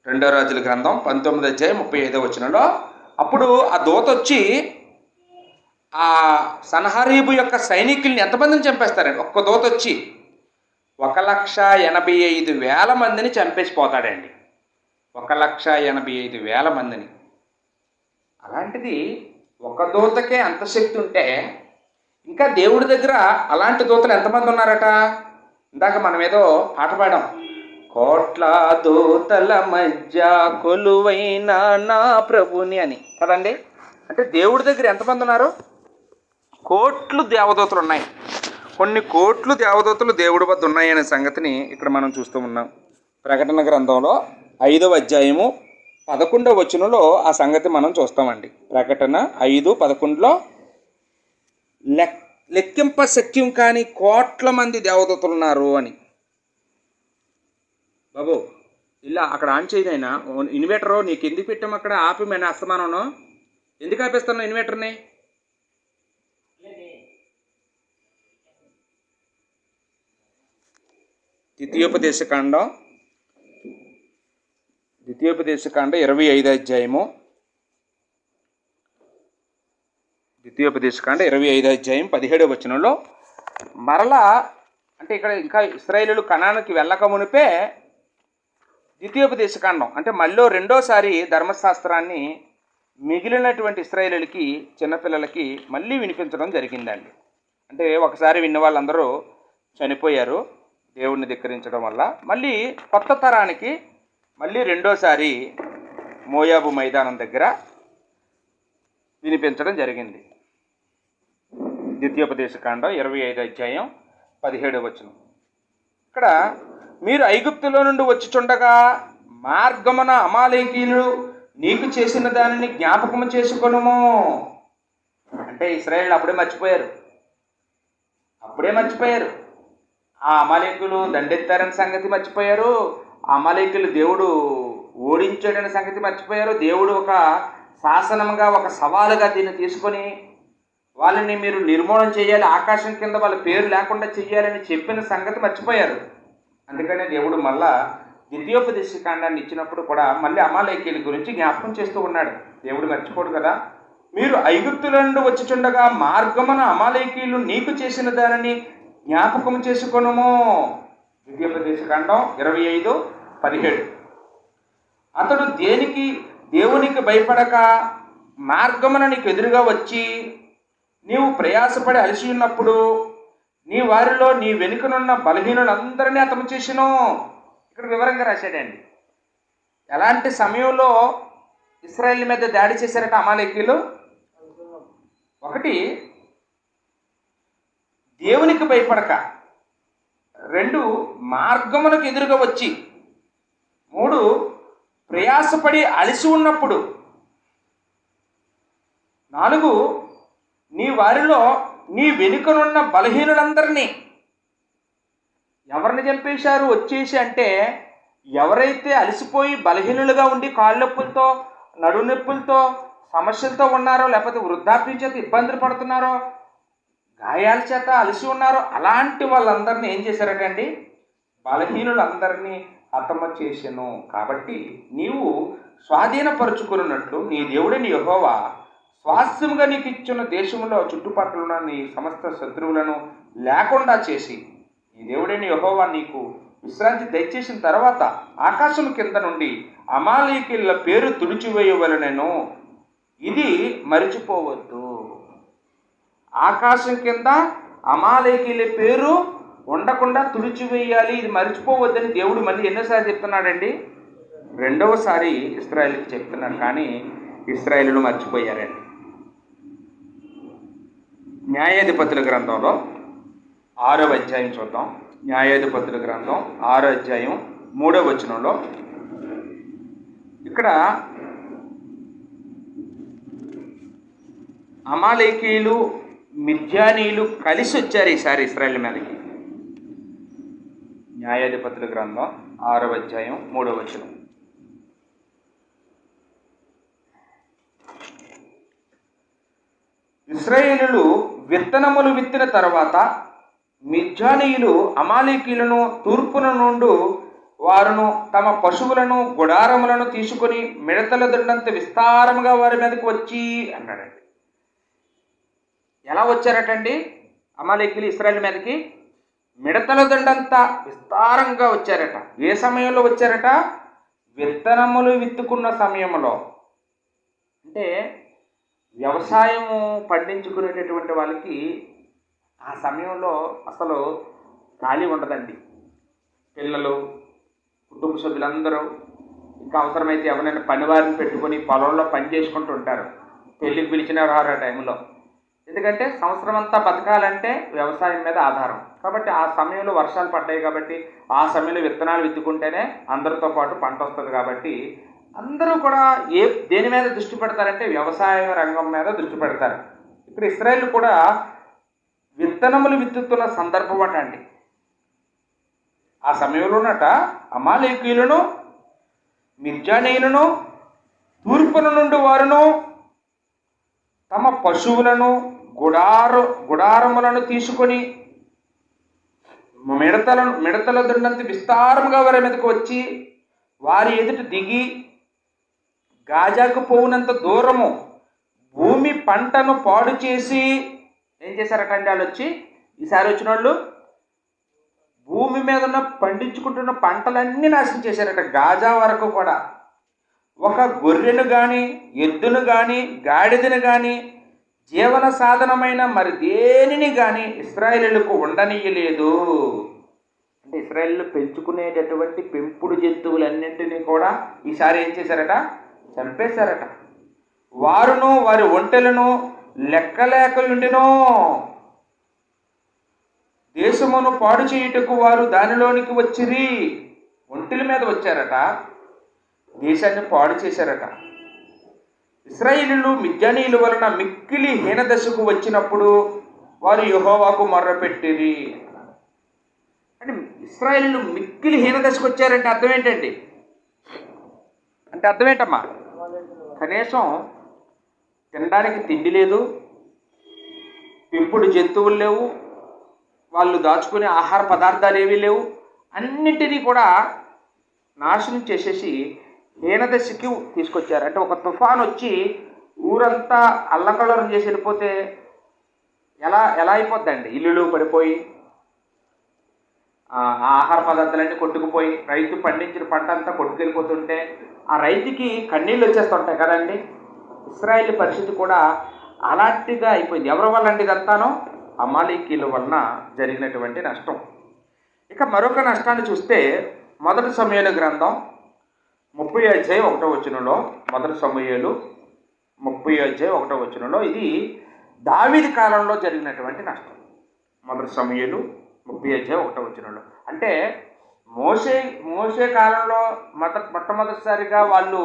[SPEAKER 1] 2వ రాజుల గ్రంథం 19వ అధ్యాయం 35వ వచనంలో అప్పుడు ఆ దూత వచ్చి ఆ సన్హరీబు యొక్క సైనికుల్ని ఎంతమందిని చంపేస్తారండి? ఒక్క దూత వచ్చి 1,85,000 మందిని చంపేసిపోతాడండి. 1,85,000 మందిని. అలాంటిది ఒక దూతకే అంత శక్తి ఉంటే ఇంకా దేవుడి దగ్గర అలాంటి దూతలు ఎంతమంది ఉన్నారట? ఇందాక మనం ఏదో పాట పాడాం, కోట్ల దూతల మధ్య కొలువైన నా ప్రభుని అని కదండి. అంటే దేవుడి దగ్గర ఎంతమంది ఉన్నారు? కోట్లు దేవదూతలు ఉన్నాయి. కొన్ని కోట్లు దేవదూతలు దేవుడి వద్ద ఉన్నాయనే సంగతిని ఇక్కడ మనం చూస్తూ ఉన్నాం. ప్రకటన గ్రంథంలో 5వ అధ్యాయము 11వ వచనంలో ఆ సంగతి మనం చూస్తామండి. ప్రకటన 5:11లో లెక్కింప శక్యం కాని కోట్ల మంది దేవదూతలు ఉన్నారు అని. బాబు ఇలా అక్కడ ఆన్ చేయనైనా ఇన్వర్టరు నీకు ఎందుకు పెట్టాము అక్కడ ఆపిమైనా అస్తమానం ఎందుకు ఆపేస్తున్నావు ఇన్వర్టర్ని? ద్వితీయోపదేశకాండం 25వ అధ్యాయము, ద్వితీయోపదేశకాండ 25వ అధ్యాయం 17వ వచనంలో మరలా అంటే ఇక్కడ ఇంకా ఇశ్రాయేలీయులు కనానుకి వెళ్ళక మునిపే ద్వితీయోపదేశకాండం అంటే మళ్ళీ రెండోసారి ధర్మశాస్త్రాన్ని మిగిలినటువంటి ఇశ్రాయేలీయులకి చిన్నపిల్లలకి మళ్ళీ వినిపించడం జరిగిందండి. అంటే ఒకసారి విన్న వాళ్ళందరూ చనిపోయారు దేవుడిని ధిక్కరించడం వల్ల. మళ్ళీ కొత్త తరానికి మళ్ళీ రెండోసారి మోయాబు మైదానం దగ్గర వినిపించడం జరిగింది. ద్వితీయోపదేశకాండం 25వ అధ్యాయం 17వ వచనం. ఇక్కడ మీరు ఐగుప్తులో నుండి వచ్చుచుండగా మార్గమున అమాలేకీయులు నీకు చేసిన దానిని జ్ఞాపకము చేసుకొనుము. అంటే ఇశ్రాయేలు అప్పుడే మర్చిపోయారు. ఆ అమాలేకులు దండెత్తారని సంగతి మర్చిపోయారు. ఆ అమాలేకులు దేవుడు ఓడించాడనే సంగతి మర్చిపోయారు. దేవుడు ఒక శాసనంగా ఒక సవాలుగా దీన్ని తీసుకొని వాళ్ళని మీరు నిర్మూలన చేయాలి, ఆకాశం కింద వాళ్ళ పేరు లేకుండా చెయ్యాలని చెప్పిన సంగతి మర్చిపోయారు. అందుకనే దేవుడు మళ్ళా ద్వితీయోపదేశకాండాన్ని ఇచ్చినప్పుడు కూడా మళ్ళీ అమాలేకీయుల గురించి జ్ఞాపకం చేస్తూ ఉన్నాడు. దేవుడు మర్చిపోడు కదా. మీరు ఐగుప్తుల నుండి వచ్చుచుండగా మార్గమున అమాలేకీయులు నీకు చేసిన దానిని జ్ఞాపకం చేసుకొనుము. ద్వితీయోపదేశకాండం 25:17. అతడు దేవునికి భయపడక మార్గమున నీకు ఎదురుగా వచ్చి నీవు ప్రయాసపడి అలసి ఉన్నప్పుడు నీ వారిలో నీ వెనుకనున్న బలహీనులందరినీ హతము చేసిను. ఇక్కడ వివరంగా రాశాడండి. ఎలాంటి సమయంలో ఇశ్రాయేలు మీద దాడి చేశారట అమాలేకీయులు? ఒకటి, దేవునికి భయపడక. 2, మార్గమునకు ఎదురుగా వచ్చి. 3, ప్రయాసపడి అలసి ఉన్నప్పుడు. 4, నీ వారిలో నీ వెనుకనున్న బలహీనులందరినీ. ఎవరిని చంపేశారు వచ్చేసి అంటే ఎవరైతే అలసిపోయి బలహీనులుగా ఉండి కాళ్ళ నొప్పులతో నడుము నొప్పులతో సమస్యలతో ఉన్నారో, లేకపోతే వృద్ధాప్యం చేత ఇబ్బందులు పడుతున్నారో, గాయాల చేత అలసి ఉన్నారో అలాంటి వాళ్ళందరినీ ఏం చేశారటండి? బలహీనులందరినీ హతము చేసెను. కాబట్టి నీవు స్వాధీనపరుచుకున్నట్లు నీ దేవుడిని యెహోవా స్వాస్థ్యముగా నీకు ఇచ్చిన దేశంలో చుట్టుపక్కల ఉన్న నీ సమస్త శత్రువులను లేకుండా చేసి నీ దేవుడైన యెహోవా నీకు విశ్రాంతి దయచేసిన తర్వాత ఆకాశం కింద నుండి అమాలేకీయుల పేరు తుడిచివేయవలెను. ఇది మరిచిపోవద్దు. ఆకాశం కింద అమాలేకీయుల పేరు ఉండకుండా తుడిచివేయాలి, ఇది మరిచిపోవద్దని దేవుడు మళ్ళీ ఎన్నోసారి చెప్తున్నాడండి? 2వసారి ఇశ్రాయేలుకి చెప్తున్నాడు. కానీ ఇశ్రాయేలును మర్చిపోయారండి. న్యాయాధిపతుల గ్రంథంలో 6వ అధ్యాయం చూద్దాం. న్యాయాధిపతుల గ్రంథం 6వ అధ్యాయం 3వ వచనంలో ఇక్కడ అమాలేకీయులు మిద్యానీయులు కలిసి వచ్చారు ఈసారి ఇశ్రాయేలు మీదకి. న్యాయాధిపతుల గ్రంథం 6వ అధ్యాయం 3వ వచనం. ఇశ్రాయేలీయులు విత్తనములు విత్తిన తర్వాత మిద్యానీయులు అమాలేకీయులను తూర్పున నుండి వారును తమ పశువులను గుడారములను తీసుకొని మిడతల దండంత విస్తారముగా వారి మీదకి వచ్చి అన్నాడండి. ఎలా వచ్చారటండి అమాలేకీయులు ఇశ్రాయేలు మీదకి? మిడతల దండంత విస్తారంగా వచ్చారట. ఏ సమయంలో వచ్చారట? విత్తనములు విత్తుకున్న సమయంలో. అంటే వ్యవసాయము పండించుకునేటటువంటి వాళ్ళకి ఆ సమయంలో అసలు ఖాళీ ఉండదండి. పిల్లలు, కుటుంబ సభ్యులందరూ, ఇంకా అవసరమైతే ఎవరైనా పనివారిని పెట్టుకొని పొలంలో పని చేసుకుంటూ ఉంటారు. పెళ్ళికి పిలిచిన రారు ఆ టైంలో. ఎందుకంటే సంవత్సరం అంతా బతకాలంటే వ్యవసాయం మీద ఆధారం. కాబట్టి ఆ సమయంలో వర్షాలు పడ్డాయి కాబట్టి ఆ సమయంలో విత్తనాలు విత్తుకుంటేనే అందరితో పాటు పంట వస్తుంది. కాబట్టి అందరూ కూడా దేని మీద దృష్టి పెడతారంటే వ్యవసాయ రంగం మీద దృష్టి పెడతారు. ఇక్కడ ఇశ్రాయేలు కూడా విత్తనములు విత్తుతున్న సందర్భం అండి. ఆ సమయంలోనట అమాలేకీయులను, మిద్యానీయులను, తూర్పున నుండి వారును తమ పశువులను, గుడారములను తీసుకొని మిడతల దున్నంత విస్తారముగా వారి మీదకు వచ్చి వారి ఎదుట దిగి గాజాకు పోవునంత దూరము భూమి పంటను పాడు చేసి ఏం చేశారట అండి? వాళ్ళు వచ్చి ఈసారి వచ్చిన వాళ్ళు భూమి మీద ఉన్న పండించుకుంటున్న పంటలన్నీ నాశనం చేశారట. గాజా వరకు కూడా ఒక గొర్రెను కానీ, ఎద్దును కానీ, గాడిదను కానీ, జీవన సాధనమైన మరి దేనిని కానీ ఇశ్రాయేలీయులకు ఉండనీయలేదు. అంటే ఇశ్రాయేలీయులు పెంచుకునేటటువంటి పెంపుడు జంతువులన్నింటినీ కూడా ఈసారి ఏం చేశారట? చంపేశారట. వారును వారి ఒంటెలను లెక్కలేకయుండినో దేశమును పాడు చేయుటకు వారు దానిలోనికి వచ్చిరి. ఒంటెల మీద వచ్చారట, దేశాన్ని పాడు చేశారట. ఇశ్రాయేలీయులు మిద్యానీయుల వలన మిక్కిలి హీనదశకు వచ్చినప్పుడు వారు యెహోవాకు మొర్రపెట్టిరి. అంటే ఇశ్రాయేలీయులు మిక్కిలి హీనదశకు వచ్చారంటే అర్థం ఏంటండి? అంటే అర్థం ఏంటమ్మా? కనీసం తినడానికి తిండి లేదు, పెంపుడు జంతువులు లేవు, వాళ్ళు దాచుకునే ఆహార పదార్థాలు ఏవీ లేవు, అన్నింటినీ కూడా నాశనం చేసేసి హీనదశకి తీసుకొచ్చారు. అంటే ఒక తుఫాన్ వచ్చి ఊరంతా అల్లకల్లోలం చేసి వెళ్ళిపోతే ఎలా అయిపోద్దండి? ఇల్లులు పడిపోయి, ఆహార పదార్థాలన్నీ కొట్టుకుపోయి, రైతు పండించిన పంట అంతా కొట్టుకెళ్ళిపోతుంటే ఆ రైతుకి కన్నీళ్ళు వచ్చేస్తుంటాయి కదండి. ఇశ్రాయేలు పరిస్థితి కూడా అలాంటిగా అయిపోయింది. ఎవరి వల్ల అండి ఇదంతానో? అమాలేకీయుల వలన జరిగినటువంటి నష్టం. ఇక మరొక నష్టాన్ని చూస్తే మొదటి సమూయేలు గ్రంథం 30:1 మొదటి సమూయేలు 30:1 ఇది దావీదు కాలంలో జరిగినటువంటి నష్టం. మొదటి సమూయేలు 30:1 అంటే మోషే కాలంలో మొట్టమొదటిసారిగా వాళ్ళు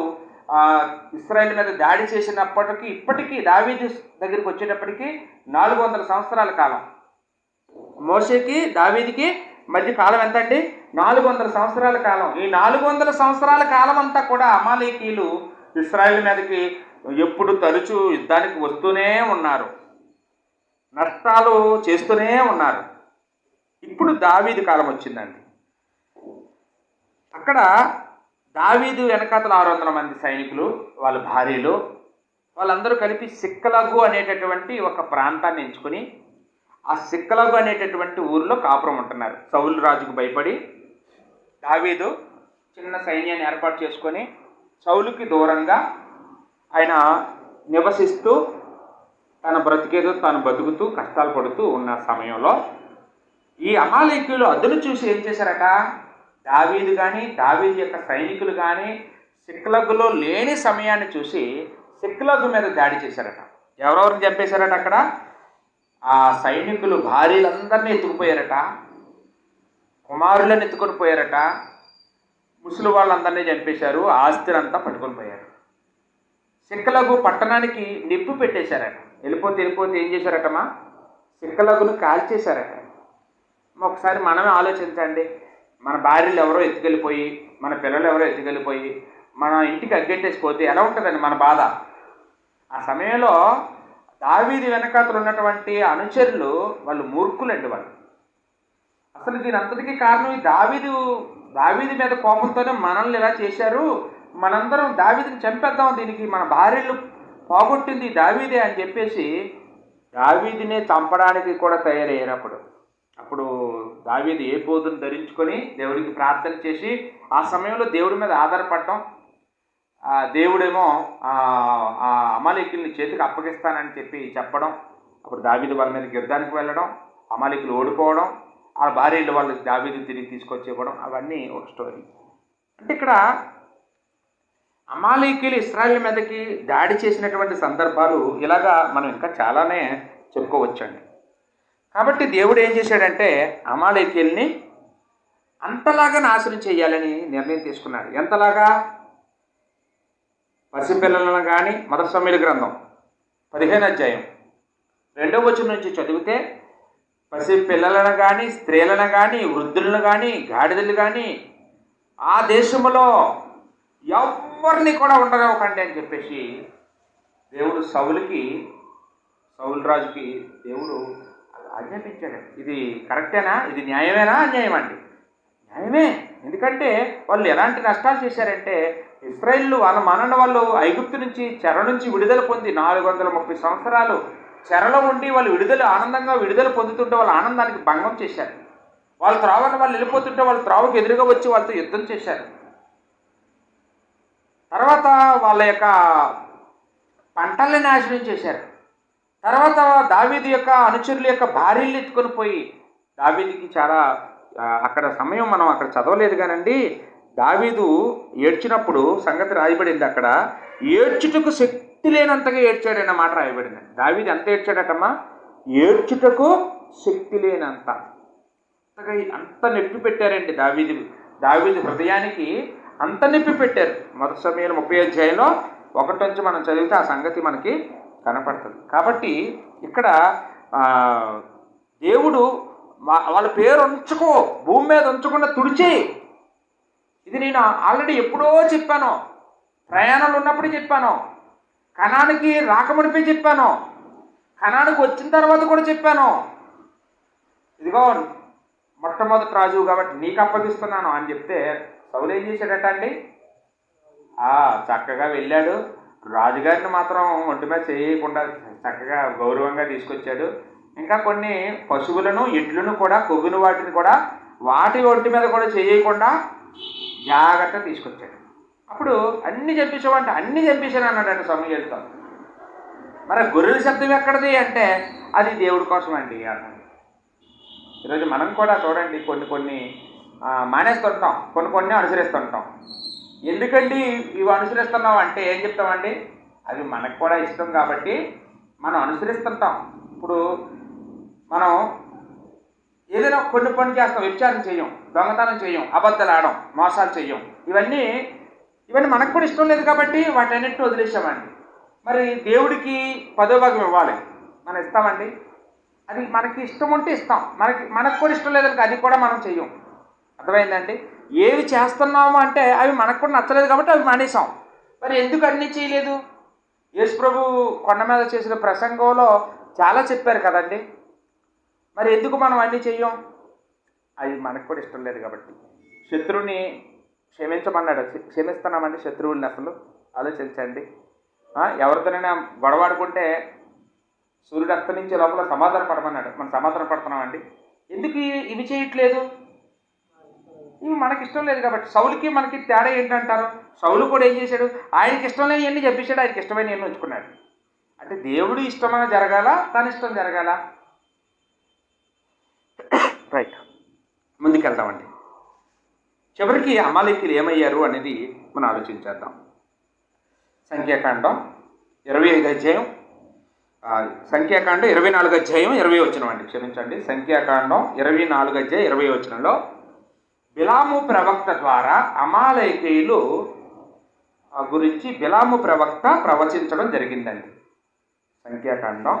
[SPEAKER 1] ఇశ్రాయేలు మీద దాడి చేసినప్పటికీ ఇప్పటికీ దావీదు దగ్గరికి వచ్చేటప్పటికి 400 సంవత్సరాల కాలం. మోషేకి దావీదుకి మధ్య కాలం ఎంత అండి? 400 సంవత్సరాల కాలం. ఈ 400 సంవత్సరాల కాలం అంతా కూడా అమాలేకీయులు ఇశ్రాయేలు మీదకి ఎప్పుడు తరచూ యుద్ధానికి వస్తూనే ఉన్నారు, నష్టాలు చేస్తూనే ఉన్నారు. ఇప్పుడు దావీదు కాలం వచ్చిందండి. అక్కడ దావీదు వెనకాతల 600 మంది సైనికులు, వాళ్ళ భార్యలు, వాళ్ళందరూ కలిపి సిక్లగు అనేటటువంటి ఒక ప్రాంతాన్ని ఎంచుకొని ఆ సిక్లగు అనేటటువంటి ఊరిలో కాపురం ఉంటున్నారు. సౌలు రాజుకు భయపడి దావీదు చిన్న సైన్యాన్ని ఏర్పాటు చేసుకొని సౌలుకి దూరంగా ఆయన నివసిస్తూ తన బ్రతికేదో తాను బతుకుతూ కష్టాలు పడుతూ ఉన్న సమయంలో ఈ అమాలేకీయులు అదును చూసి ఏం చేశారట? దావీదు కానీ దావీదు యొక్క సైనికులు కానీ సిక్లగులో లేని సమయాన్ని చూసి సిక్లగు మీద దాడి చేశారట. ఎవరెవరిని చంపేశారట? అక్కడ ఆ సైనికులు భార్యలందరినీ ఎత్తుకుపోయారట, కుమారులను ఎత్తుకొని పోయారట, ముసలి వాళ్ళందరినీ చంపేశారు, ఆస్తినంతా పట్టుకొని పోయారు. సిక్లగు పట్టణానికి నిప్పు పెట్టేశారట. వెళ్ళిపోతే ఏం చేశారటమ్మా? సిక్లగును కాల్చేశారట. ఒకసారి మనమే ఆలోచించండి. మన భార్యలు ఎవరో ఎత్తుకెళ్ళిపోయి, మన పిల్లలు ఎవరో ఎత్తుకెళ్ళిపోయి, మన ఇంటికి అగ్గెట్టేసిపోతే ఎలా ఉంటుందండి మన బాధ? ఆ సమయంలో దావీదు వెనకాతలు ఉన్నటువంటి అనుచరులు వాళ్ళు మూర్ఖులండి. వాళ్ళు అసలు దీని అంతటికీ కారణం ఈ దావీదు మీద కోపంతోనే మనల్ని ఇలా చేశారు, మనందరం దావీదుని చంపేద్దాం, దీనికి మన భార్యలు పోగొట్టింది దావీదే అని చెప్పేసి దావీదునే చంపడానికి కూడా తయారయ్యారు. అప్పుడు దావీదు ఏ పోదును ధరించుకొని దేవుడికి ప్రార్థన చేసి ఆ సమయంలో దేవుడి మీద ఆధారపడటం, దేవుడేమో ఆ అమాలేకీయుల్ని చేతికి అప్పగిస్తానని చెప్పడం, అప్పుడు దావీదు వాళ్ళ మీదకి యుద్ధానికి వెళ్ళడం, అమాలేకీయులు ఓడిపోవడం, ఆ భార్యలు వాళ్ళు దావీదు తిరిగి తీసుకొచ్చేవ్వడం, అవన్నీ ఒక స్టోరీ. అంటే ఇక్కడ అమాలేకీయులు ఇశ్రాయేలు మీదకి దాడి చేసినటువంటి సందర్భాలు ఇలాగా మనం ఇంకా చాలానే చెప్పుకోవచ్చండి. కాబట్టి దేవుడు ఏం చేశాడంటే అమాలేకీయుల్ని అంతలాగా నాశనం చేయాలని నిర్ణయం తీసుకున్నాడు. ఎంతలాగా? పసిపిల్లలను కానీ మొదటి సమూయేలు గ్రంథం 15 అధ్యాయం 2వ వచనం నుంచి చదివితే పసి పిల్లలను కానీ, స్త్రీలను కానీ, వృద్ధులను కానీ, గాడిదలు కానీ ఆ దేశంలో ఎవరిని కూడా ఉండనివ్వకండి అని చెప్పేసి దేవుడు సౌలు రాజుకి దేవుడు ఆజ్ఞాపించాడు. ఇది కరెక్టేనా? ఇది న్యాయమేనా? అన్యాయం అండి? న్యాయమే. ఎందుకంటే వాళ్ళు ఎలాంటి నష్టాలు చేశారంటే, ఇశ్రాయేలు వాళ్ళ మనన్న వాళ్ళు ఐగుప్తు నుంచి చెర నుంచి విడుదల పొంది 430 సంవత్సరాలు చెరలో ఉండి వాళ్ళు ఆనందంగా విడుదల పొందుతుంటే వాళ్ళ ఆనందానికి భంగం చేశారు. వాళ్ళ త్రోవను వాళ్ళు వెళ్ళిపోతుంటే వాళ్ళ త్రోవకు ఎదురుగా వచ్చి వాళ్ళతో యుద్ధం చేశారు. తర్వాత వాళ్ళ యొక్క పంటల్ని నాశనం చేశారు. తర్వాత దావీదు యొక్క అనుచరుల యొక్క భార్యలు ఎత్తుకొని పోయి, దావీదుకి చాలా అక్కడ సమయం మనం అక్కడ చదవలేదు కానండి, దావీదు ఏడ్చినప్పుడు సంగతి రాయబడింది. అక్కడ ఏడ్చుటకు శక్తి లేనంతగా ఏడ్చాడన్న మాట రాయబడింది. దావీదు ఎంత ఏడ్చాడటమ్మా? ఏడ్చుటకు శక్తి లేనంత అంత నొప్పి పెట్టారండి. దావీదు హృదయానికి అంత నొప్పి పెట్టారు. మొదటి సమయంలో 30వ అధ్యాయంలో 1 నుంచి మనం చదివితే ఆ సంగతి మనకి కనపడుతుంది. కాబట్టి ఇక్కడ దేవుడు వాళ్ళ పేరు భూమి మీద ఉంచకుండా తుడిచేయి. ఇది నేను ఆల్రెడీ ఎప్పుడో చెప్పాను, ప్రయాణాలు ఉన్నప్పుడు చెప్పాను, కనానికి రాకమునిపై చెప్పాను, కనానికి వచ్చిన తర్వాత కూడా చెప్పాను. ఇదిగో మొట్టమొదటి రాజు కాబట్టి నీకు అప్పగిస్తున్నాను అని చెప్తే సౌలు ఏం చేశాడట అండి? చక్కగా వెళ్ళాడు. రాజుగారిని మాత్రం ఒంటి మీద చేయకుండా చక్కగా గౌరవంగా తీసుకొచ్చాడు. ఇంకా కొన్ని పశువులను, ఎడ్లను కూడా, కొవ్వును వాటిని కూడా వాటి ఒంటి మీద కూడా చేయకుండా జాగ్రత్తగా తీసుకొచ్చాడు. అప్పుడు అన్నీ చంపించావంటే అన్నీ చంపేశాను అన్నాడు సమూయేలుతో. మరి గొర్రెల శబ్దం ఎక్కడిది అంటే అది దేవుడి కోసం అండి అన్నాడు. ఈరోజు మనం కూడా చూడండి, కొన్ని మానేస్తుంటాం, కొన్ని అనుసరిస్తుంటాం. ఎందుకండి ఇవి అనుసరిస్తున్నాం అంటే ఏం చెప్తామండి? అవి మనకు కూడా ఇష్టం కాబట్టి మనం అనుసరిస్తుంటాం. ఇప్పుడు మనం ఏదైనా కొన్ని పని చేస్తాం, వ్యభిచారం చేయం, దొంగతనం చేయం, అబద్ధాలు ఆడం, మోసాలు చేయం. ఇవన్నీ మనకు కూడా ఇష్టం లేదు కాబట్టి వాటన్నిటిని వదిలేసామండి. మరి దేవుడికి 10వ భాగం ఇవ్వాలి, మనం ఇస్తామండి? అది మనకి ఇష్టం ఉంటే ఇస్తాం, మనకు కూడా ఇష్టం లేదంటే అది కూడా మనం చెయ్యం. అర్థమైందండి? ఏవి చేస్తున్నాము అంటే అవి మనకు కూడా నచ్చలేదు కాబట్టి అవి మానేసాం. మరి ఎందుకు అన్నీ చేయలేదు? యేసు ప్రభు కొండ మీద చేసిన ప్రసంగంలో చాలా చెప్పారు కదండి. మరి ఎందుకు మనం అన్నీ చెయ్యం? అవి మనకు కూడా ఇష్టం లేదు కాబట్టి. శత్రువుని క్షమించమన్నాడు, క్షమిస్తున్నామండి శత్రువుల్ని? అసలు ఆలోచించండి. ఎవరితోనైనా గొడవాడుకుంటే సూర్యుడు అస్తమించే లోపల సమాధాన పడమన్నాడు, మనం సమాధాన పడుతున్నామండి? ఎందుకు ఇవి చేయట్లేదు? ఇవి మనకి ఇష్టం లేదు కాబట్టి. సౌలుకి మనకి తేడా ఏంటంటారు? సౌలు కూడా ఏం చేశాడు? ఆయనకి ఇష్టం లేని ఎన్ని చెప్పేశాడు, ఆయనకి ఇష్టమైన ఎన్ని ఉంచుకున్నాడు. అంటే దేవుడు ఇష్టమైన జరగాల, తన ఇష్టం జరగాల? రైట్, ముందుకెళ్తామండి. చివరికి అమాలేకీయులు ఏమయ్యారు అనేది మనం ఆలోచించేద్దాం. సంఖ్యాకాండం 25వ అధ్యాయం, సంఖ్యాకాండం 24వ అధ్యాయం 20వ వచనం అండి, క్షమించండి. సంఖ్యాకాండం 24వ అధ్యాయం 20వ వచనంలో బిలాము ప్రవక్త ద్వారా అమాలేకీయులు గురించి బిలాము ప్రవక్త ప్రవచించడం జరిగిందండి. సంఖ్యాకాండం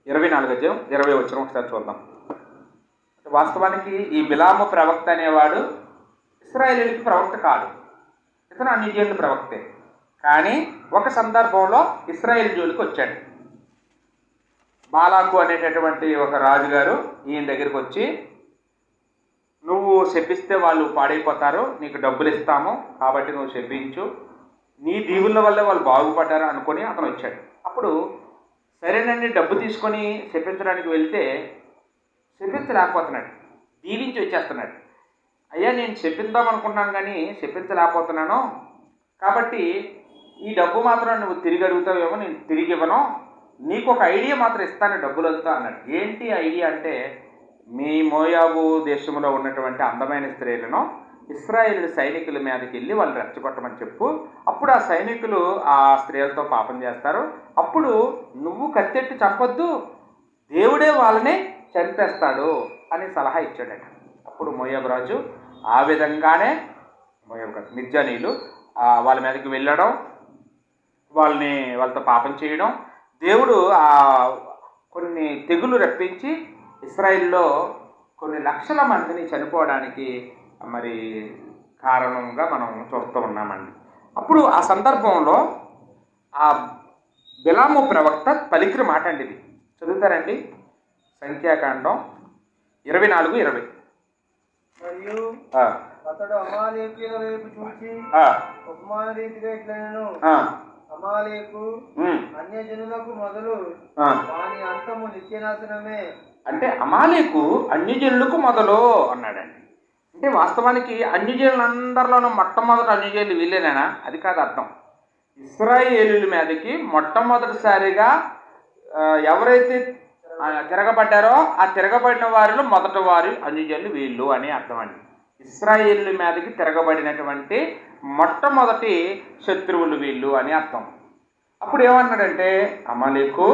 [SPEAKER 1] 24వ అధ్యాయం 20వ వచనం ఒకసారి చూద్దాం. వాస్తవానికి ఈ బిలాము ప్రవక్త అనేవాడు ఇశ్రాయేలీయులకి ప్రవక్త కాదు, ఇతను అన్యజనుల ప్రవక్తే. కానీ ఒక సందర్భంలో ఇశ్రాయేలు జోలికి వచ్చాడు. బాలాకు అనేటటువంటి ఒక రాజుగారు ఈయన దగ్గరికి వచ్చి, నువ్వు శపిస్తే వాళ్ళు పాడైపోతారు, నీకు డబ్బులు ఇస్తాము కాబట్టి నువ్వు శపించు, నీ దీవుల వల్ల వాళ్ళు బాగుపడ్డారు అనుకొని అతను వచ్చాడు. అప్పుడు సరేనండి డబ్బు తీసుకొని శపించడానికి వెళ్తే శపించలేకపోతున్నాడు, దీవించి వచ్చేస్తున్నాడు. అయ్యా నేను శపిద్దాం అనుకుంటున్నాను కానీ శపించలేకపోతున్నాను, కాబట్టి ఈ డబ్బు మాత్రం నువ్వు తిరిగి అడుగుతావేమో, నేను తిరిగి ఇవ్వను, నీకు ఒక ఐడియా మాత్రం ఇస్తాను డబ్బులంతా అన్నాడు. ఏంటి ఐడియా అంటే, మీ మోయాబు దేశంలో ఉన్నటువంటి అందమైన స్త్రీలను ఇశ్రాయేలు సైనికుల మీదకి వెళ్ళి వాళ్ళు రెచ్చగొట్టమని చెప్పు, అప్పుడు ఆ సైనికులు ఆ స్త్రీలతో పాపం చేస్తారు, అప్పుడు నువ్వు కత్తెట్టి చంపొద్దు, దేవుడే వాళ్ళని చంపేస్తాడు అని సలహా ఇచ్చాడట. అప్పుడు మోయాబు రాజు ఆ విధంగానే, మిద్యానీయులు వాళ్ళ మీదకి వెళ్ళడం, వాళ్ళతో పాపం చేయడం, దేవుడు కొన్ని తెగులు రప్పించి ఇస్రాయిల్లో కొన్ని లక్షల మందిని చనిపోవడానికి మరి కారణంగా మనం చూస్తూ ఉన్నామండి. అప్పుడు ఆ సందర్భంలో ఆ బిలాము ప్రవక్త పలికిన మాట అండి ఇది. చదువుతారండి? సంఖ్యాకాండం 24:20.
[SPEAKER 2] మరియు అతడు అమాలేకీయుల వైపు చూచి ఉపమాన రీతిగా ఇట్లనెను, అమాలేకు అన్యజనులకు మొదలు వాని అంతము నిత్యనాశనమే.
[SPEAKER 1] అంటే అమాలేకు అన్యజనులకు మొదలు అన్నాడండి. అంటే వాస్తవానికి అన్యజనులందరిలోనూ మొట్టమొదటి అన్యజనులు వీళ్ళేనా? అది కాదు అర్థం. ఇశ్రాయేలీయుల మీదకి మొట్టమొదటిసారిగా ఎవరైతే తిరగబడ్డారో ఆ తిరగబడిన వారిలో మొదటి వారు అన్యజనులు వీళ్ళు అని అర్థం అండి. ఇశ్రాయేలీయుల మీదకి తిరగబడినటువంటి మొట్టమొదటి శత్రువులు వీళ్ళు అని అర్థం. అప్పుడు ఏమన్నాడంటే, అమాలేకు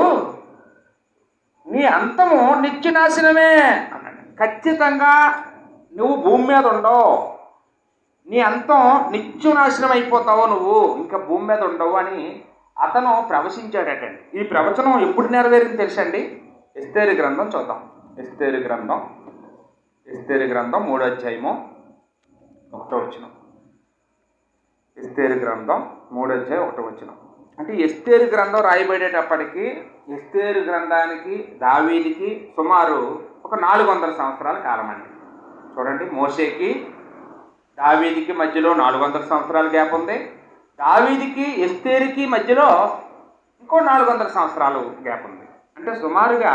[SPEAKER 1] నీ అంతము నిత్యనాశనమే అన్నాడు. ఖచ్చితంగా నువ్వు భూమి మీద ఉండవు, నీ అంతం నిత్యనాశనం అయిపోతావు, నువ్వు ఇంకా భూమి మీద ఉండవు అని అతను ప్రవచించాడటండి. ఈ ప్రవచనం ఎప్పుడు నెరవేరింది తెలుసండి? ఎస్తేరు గ్రంథం చూద్దాం. ఎస్తేరు గ్రంథం 3వ అధ్యాయము 1వ వచనం. ఎస్తేరు గ్రంథం 3వ అధ్యాయం 1వ వచనం. అంటే ఎస్తేరు గ్రంథం రాయబడేటప్పటికి ఎస్తేరు గ్రంథానికి దావీదికి సుమారు ఒక 400 సంవత్సరాల కాలం అండి. చూడండి, మోషేకి దావీదికి మధ్యలో 400 సంవత్సరాల గ్యాప్ ఉంది. దావీదికి ఎస్తేరుకి మధ్యలో ఇంకో 400 సంవత్సరాలు గ్యాప్ ఉంది. అంటే సుమారుగా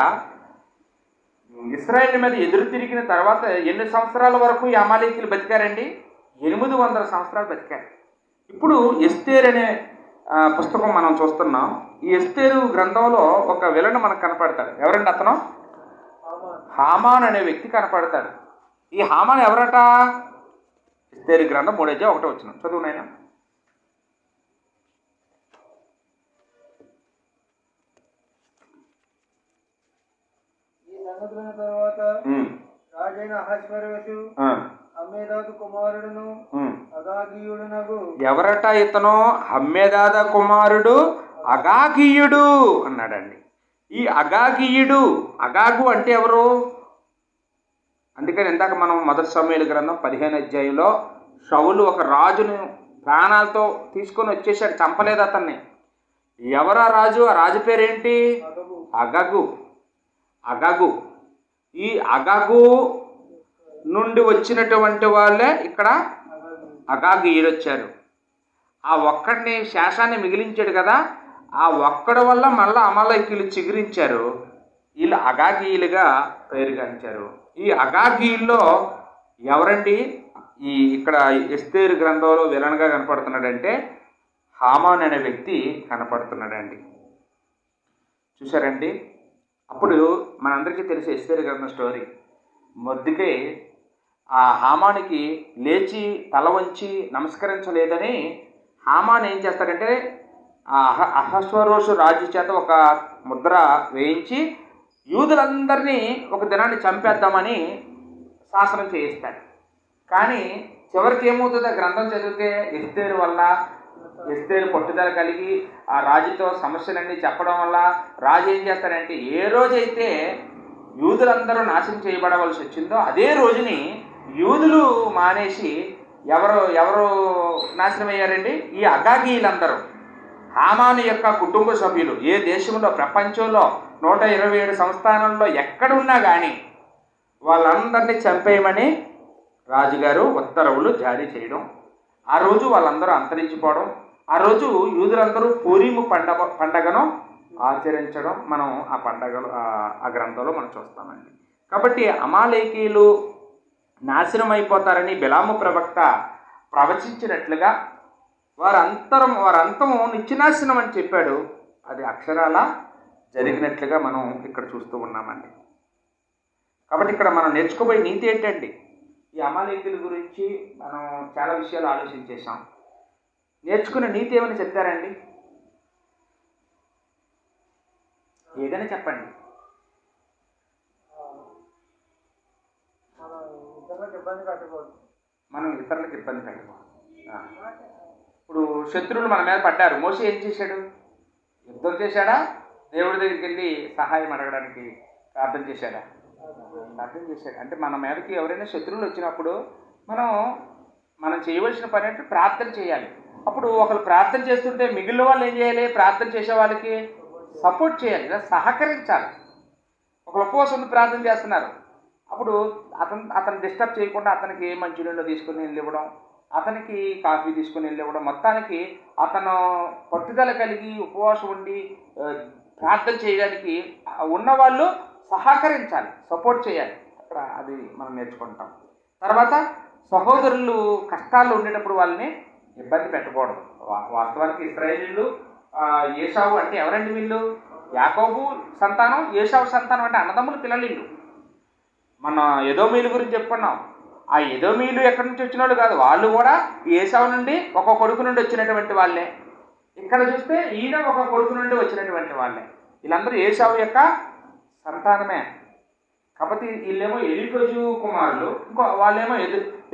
[SPEAKER 1] ఇశ్రాయేల్ మీద ఎదురు తిరిగిన తర్వాత ఎన్ని సంవత్సరాల వరకు ఈ అమాలేకీయులు బతికారండి? 800 సంవత్సరాలు బతికారు. ఇప్పుడు ఎస్తేరు అనే పుస్తకం మనం చూస్తున్నాం. ఈ ఎస్తేరు గ్రంథంలో ఒక విలన్ మనకు కనపడతాడు. ఎవరండి అతను? హామాన్ అనే వ్యక్తి కనపడతాడు. ఈ హామాన్ ఎవరట? ఎస్తేరు గ్రంథం 3వ అధ్యాయం 1వ వచనం. చదువు నాయనా.
[SPEAKER 2] తర్వాత రాజైన అహష్వేరోషు హమ్మేదాదు కుమారుడును అగాగీయుడునగు.
[SPEAKER 1] ఎవరట ఇతను? హమ్మేదాద కుమారుడు అగాగీయుడు అన్నాడండి. ఈ అగాగీయుడు, అగాగు అంటే ఎవరు? అందుకని ఇందాక మనం 1 సమూయేలు గ్రంథం 15వ అధ్యాయంలో షౌలు ఒక రాజును ప్రాణాలతో తీసుకొని వచ్చేసాడు, చంపలేదు అతన్ని. ఎవరా రాజు? ఆ రాజు పేరేంటి? అగగు. అగగు. ఈ అగగు నుండి వచ్చినటువంటి వాళ్ళే ఇక్కడ అగాగీయులు వచ్చారు. ఆ ఒక్కడిని శేషాన్ని మిగిలించాడు కదా, ఆ ఒక్కడి వల్ల మళ్ళీ అమాలేకీయులు చిగురించారు. వీళ్ళు అగాగీయులుగా పేరుగాంచారు. ఈ అగాగీయుల్లో ఎవరండి ఈ ఇక్కడ ఎస్తేరు గ్రంథంలో విలన్గా కనపడుతున్నాడంటే హామాన్ అనే వ్యక్తి కనపడుతున్నాడండి. చూసారండి? అప్పుడు మనందరికీ తెలిసే ఎస్తేరు గ్రంథం స్టోరీ. మొద్దుకై ఆ హామానికి లేచి తల వంచి నమస్కరించలేదని హామాన్ ఏం చేస్తాడంటే అహష్వేరోషు రాజు చేత ఒక ముద్ర వేయించి యూదులందరినీ ఒక దినాన్ని చంపేద్దామని శాసనం చేయిస్తాడు. కానీ చివరికి ఏమవుతుంది? ఆ గ్రంథం చదివితే ఎస్తేరు వల్ల, ఎస్తేరు పట్టుదల కలిగి ఆ రాజుతో సమస్యలన్నీ చెప్పడం వల్ల రాజు ఏం చేస్తాడంటే ఏ రోజైతే యూదులందరూ నాశనం చేయబడవలసి వచ్చిందో అదే రోజుని యూదులు మానేసి ఎవరు నాశనం అయ్యారండి? ఈ అగాగీయులందరూ. హామాను యొక్క కుటుంబ సభ్యులు ఏ దేశంలో, ప్రపంచంలో 127 సంస్థానాల్లో ఎక్కడున్నా కానీ వాళ్ళందరినీ చంపేయమని రాజుగారు ఉత్తర్వులు జారీ చేయడం, ఆ రోజు వాళ్ళందరూ అంతరించిపోవడం, ఆ రోజు యూదులందరూ పూరీము పండగను ఆచరించడం మనం ఆ పండగలు ఆ గ్రంథంలో మనం చూస్తామండి. కాబట్టి అమాలేకీయులు నాశనం అయిపోతారని బిలాము ప్రవక్త ప్రవచించినట్లుగా వారంతము నిత్యనాశనం అని చెప్పాడు. అది అక్షరాల జరిగినట్లుగా మనం ఇక్కడ చూస్తూ ఉన్నామండి. కాబట్టి ఇక్కడ మనం నేర్చుకోబోయే నీతి ఏంటండి? ఈ అమాలేకీయుల గురించి మనం చాలా విషయాలు ఆలోచించేసాం. నేర్చుకునే నీతి ఏమని చెప్తారండి? ఏదైనా చెప్పండి. మనం ఇతరులకు ఇబ్బంది పెట్టకూడదు. ఇప్పుడు శత్రువులు మన మీద పడ్డారు. మోషే ఏం చేశాడు? యుద్ధం చేశాడా? దేవుడి దగ్గరికి వెళ్ళి సహాయం అడగడానికి ప్రార్థన చేశాడా? ప్రార్థన చేశాడు. అంటే మన మీదకి ఎవరైనా శత్రువులు వచ్చినప్పుడు మనం చేయవలసిన పని అంటే ప్రార్థన చేయాలి. అప్పుడు ఒకరు ప్రార్థన చేస్తుంటే మిగిలిన వాళ్ళు ఏం చేయాలి? ప్రార్థన చేసే వాళ్ళకి సపోర్ట్ చేయాలి, ఇలా సహకరించాలి. ఒకరు ఉపవాసం ఉండి ప్రార్థన చేస్తున్నారు, అప్పుడు అతను డిస్టర్బ్ చేయకుండా అతనికి మంచినీళ్ళు తీసుకుని వెళ్ళి ఇవ్వడం, అతనికి కాఫీ తీసుకుని వెళ్ళి ఇవ్వడం, మొత్తానికి అతను పట్టుదల కలిగి ఉపవాసం ఉండి ప్రార్థన చేయడానికి ఉన్నవాళ్ళు సహకరించాలి, సపోర్ట్ చేయాలి. అక్కడ అది మనం నేర్చుకుంటాం. తర్వాత సహోదరులు కష్టాల్లో ఉండేటప్పుడు వాళ్ళని ఇబ్బంది పెట్టకూడదు. వాస్తవానికి ఇశ్రాయేలీయులు ఏశావు అంటే ఎవరండి? వీళ్ళు యాకోబు సంతానం, ఏశావు సంతానం అంటే అన్నదమ్ముల పిల్లలు వీళ్ళు. మన ఎదోమీయుల గురించి చెప్పుకున్నాం. ఆ ఎదోమీయులు ఎక్కడి నుంచి వచ్చిన వాళ్ళు కాదు, వాళ్ళు కూడా ఏశావు నుండి ఒక కొడుకు నుండి వచ్చినటువంటి వాళ్ళే. ఇక్కడ చూస్తే ఈయన ఒక కొడుకు నుండి వచ్చినటువంటి వాళ్ళే. వీళ్ళందరూ ఏశావు యొక్క సంతానమే. కాకపోతే వీళ్ళేమో ఎలీఫజు కుమారులు, ఇంకో వాళ్ళేమో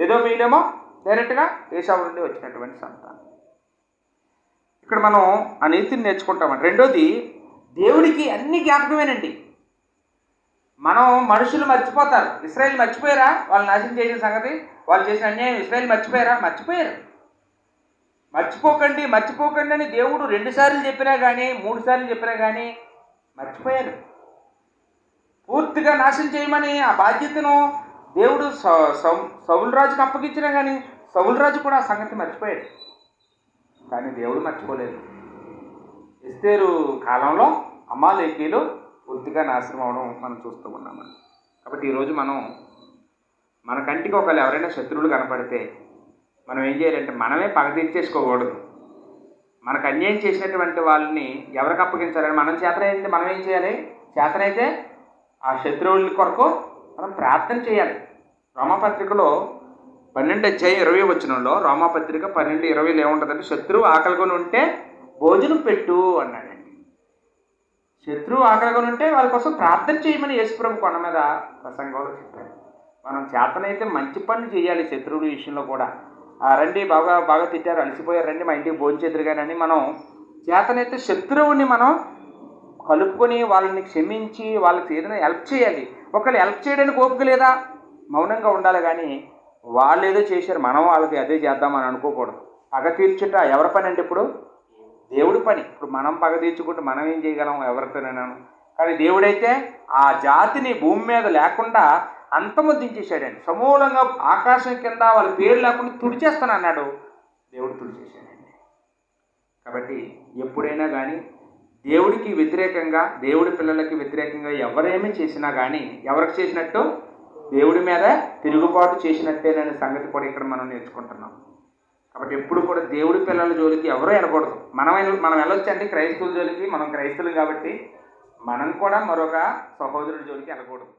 [SPEAKER 1] ఎదోమీయులేమో డైరెక్ట్గా ఏశావు నుండి వచ్చినటువంటి సంతానం. ఇక్కడ మనం ఆ నీతిని నేర్చుకుంటామండి. రెండోది, దేవుడికి అన్ని జ్ఞాపకమేనండి. మనుషులు మర్చిపోతారు. ఇశ్రాయేలు మర్చిపోయారా వాళ్ళు నాశనం చేసిన సంగతి? వాళ్ళు చేసిన అన్యాయం ఇశ్రాయేలు మర్చిపోయారా? మర్చిపోయారు. మర్చిపోకండి అని దేవుడు 2 సార్లు చెప్పినా కానీ 3 సార్లు చెప్పినా కానీ మర్చిపోయారు. పూర్తిగా నాశనం చేయమని ఆ బాధ్యతను దేవుడు సౌలు రాజుకు అప్పగించినా కానీ సౌలు రాజు కూడా ఆ సంగతి మర్చిపోయాడు. కానీ దేవుడు మర్చిపోలేదు. ఎస్తేరు కాలంలో అమాలేకీయులు పూర్తిగా నాశనం అవడం మనం చూస్తూ ఉన్నాము. కాబట్టి ఈరోజు మన కంటికి ఒకళ్ళు ఎవరైనా శత్రువులు కనపడితే మనం ఏం చేయాలంటే మనమే పగ తీర్చేసుకోకూడదు. మనకు అన్యాయం చేసినటువంటి వాళ్ళని ఎవరికి అప్పగించాలని మనం చేతనైతే మనం ఏం చేయాలి? చేతనైతే ఆ శత్రువుల కొరకు మనం ప్రార్థన చేయాలి. రోమాపత్రికలో 12:20 రోమాపత్రిక 12:20 ఏముంటుందంటే, శత్రువు ఆకలికొని ఉంటే భోజనం పెట్టు అన్నాడండి. శత్రువు ఆకలికొని ఉంటే వాళ్ళ కోసం ప్రార్థన చేయమని యేసుప్రభు కొండ మీద ప్రసంగంలో చెప్పారు. మనం చేతనైతే మంచి పనులు చేయాలి. శత్రువుల విషయంలో కూడా రండి, బాగా తిట్టారు, అలసిపోయారు, రండి మా ఇంటికి భోజనం చేద్దరుగానని మనం చేతనైతే శత్రువుని మనం కలుపుకొని వాళ్ళని క్షమించి వాళ్ళకి ఏదైనా హెల్ప్ చేయాలి. ఒకళ్ళు హెల్ప్ చేయడానికి ఓపిక లేదా? మౌనంగా ఉండాలి. కానీ వాళ్ళు ఏదో చేశారు, మనం వాళ్ళకి అదే చేద్దామని అనుకోకూడదు. పగ తీర్చుట ఎవరి పని అంటే ఇప్పుడు దేవుడి పని. ఇప్పుడు మనం పగ తీర్చుకుంటే మనం ఏం చేయగలం? ఎవరితోనైనా. కానీ దేవుడైతే ఆ జాతిని భూమి మీద లేకుండా అంతమొద్దించేశాడండి. సమూలంగా ఆకాశం కింద వాళ్ళ పేరు లేకుండా తుడిచేస్తాను అన్నాడు. దేవుడు తుడిచేశాడండి. కాబట్టి ఎప్పుడైనా కానీ దేవుడికి వ్యతిరేకంగా, దేవుడి పిల్లలకి వ్యతిరేకంగా ఎవరేమీ చేసినా కానీ ఎవరికి చేసినట్టు? దేవుడి మీద తిరుగుబాటు చేసినట్టేననే సంగతి కూడా ఇక్కడ మనం నేర్చుకుంటున్నాం. కాబట్టి ఎప్పుడు కూడా దేవుడి పిల్లల జోలికి ఎవరూ వెళ్ళకూడదు. మనం వెళ్ళొచ్చండి క్రైస్తవుల జోలికి, మనం క్రైస్తవులు కాబట్టి మనం కూడా మరొక సహోదరుడి జోలికి వెళ్ళకూడదు.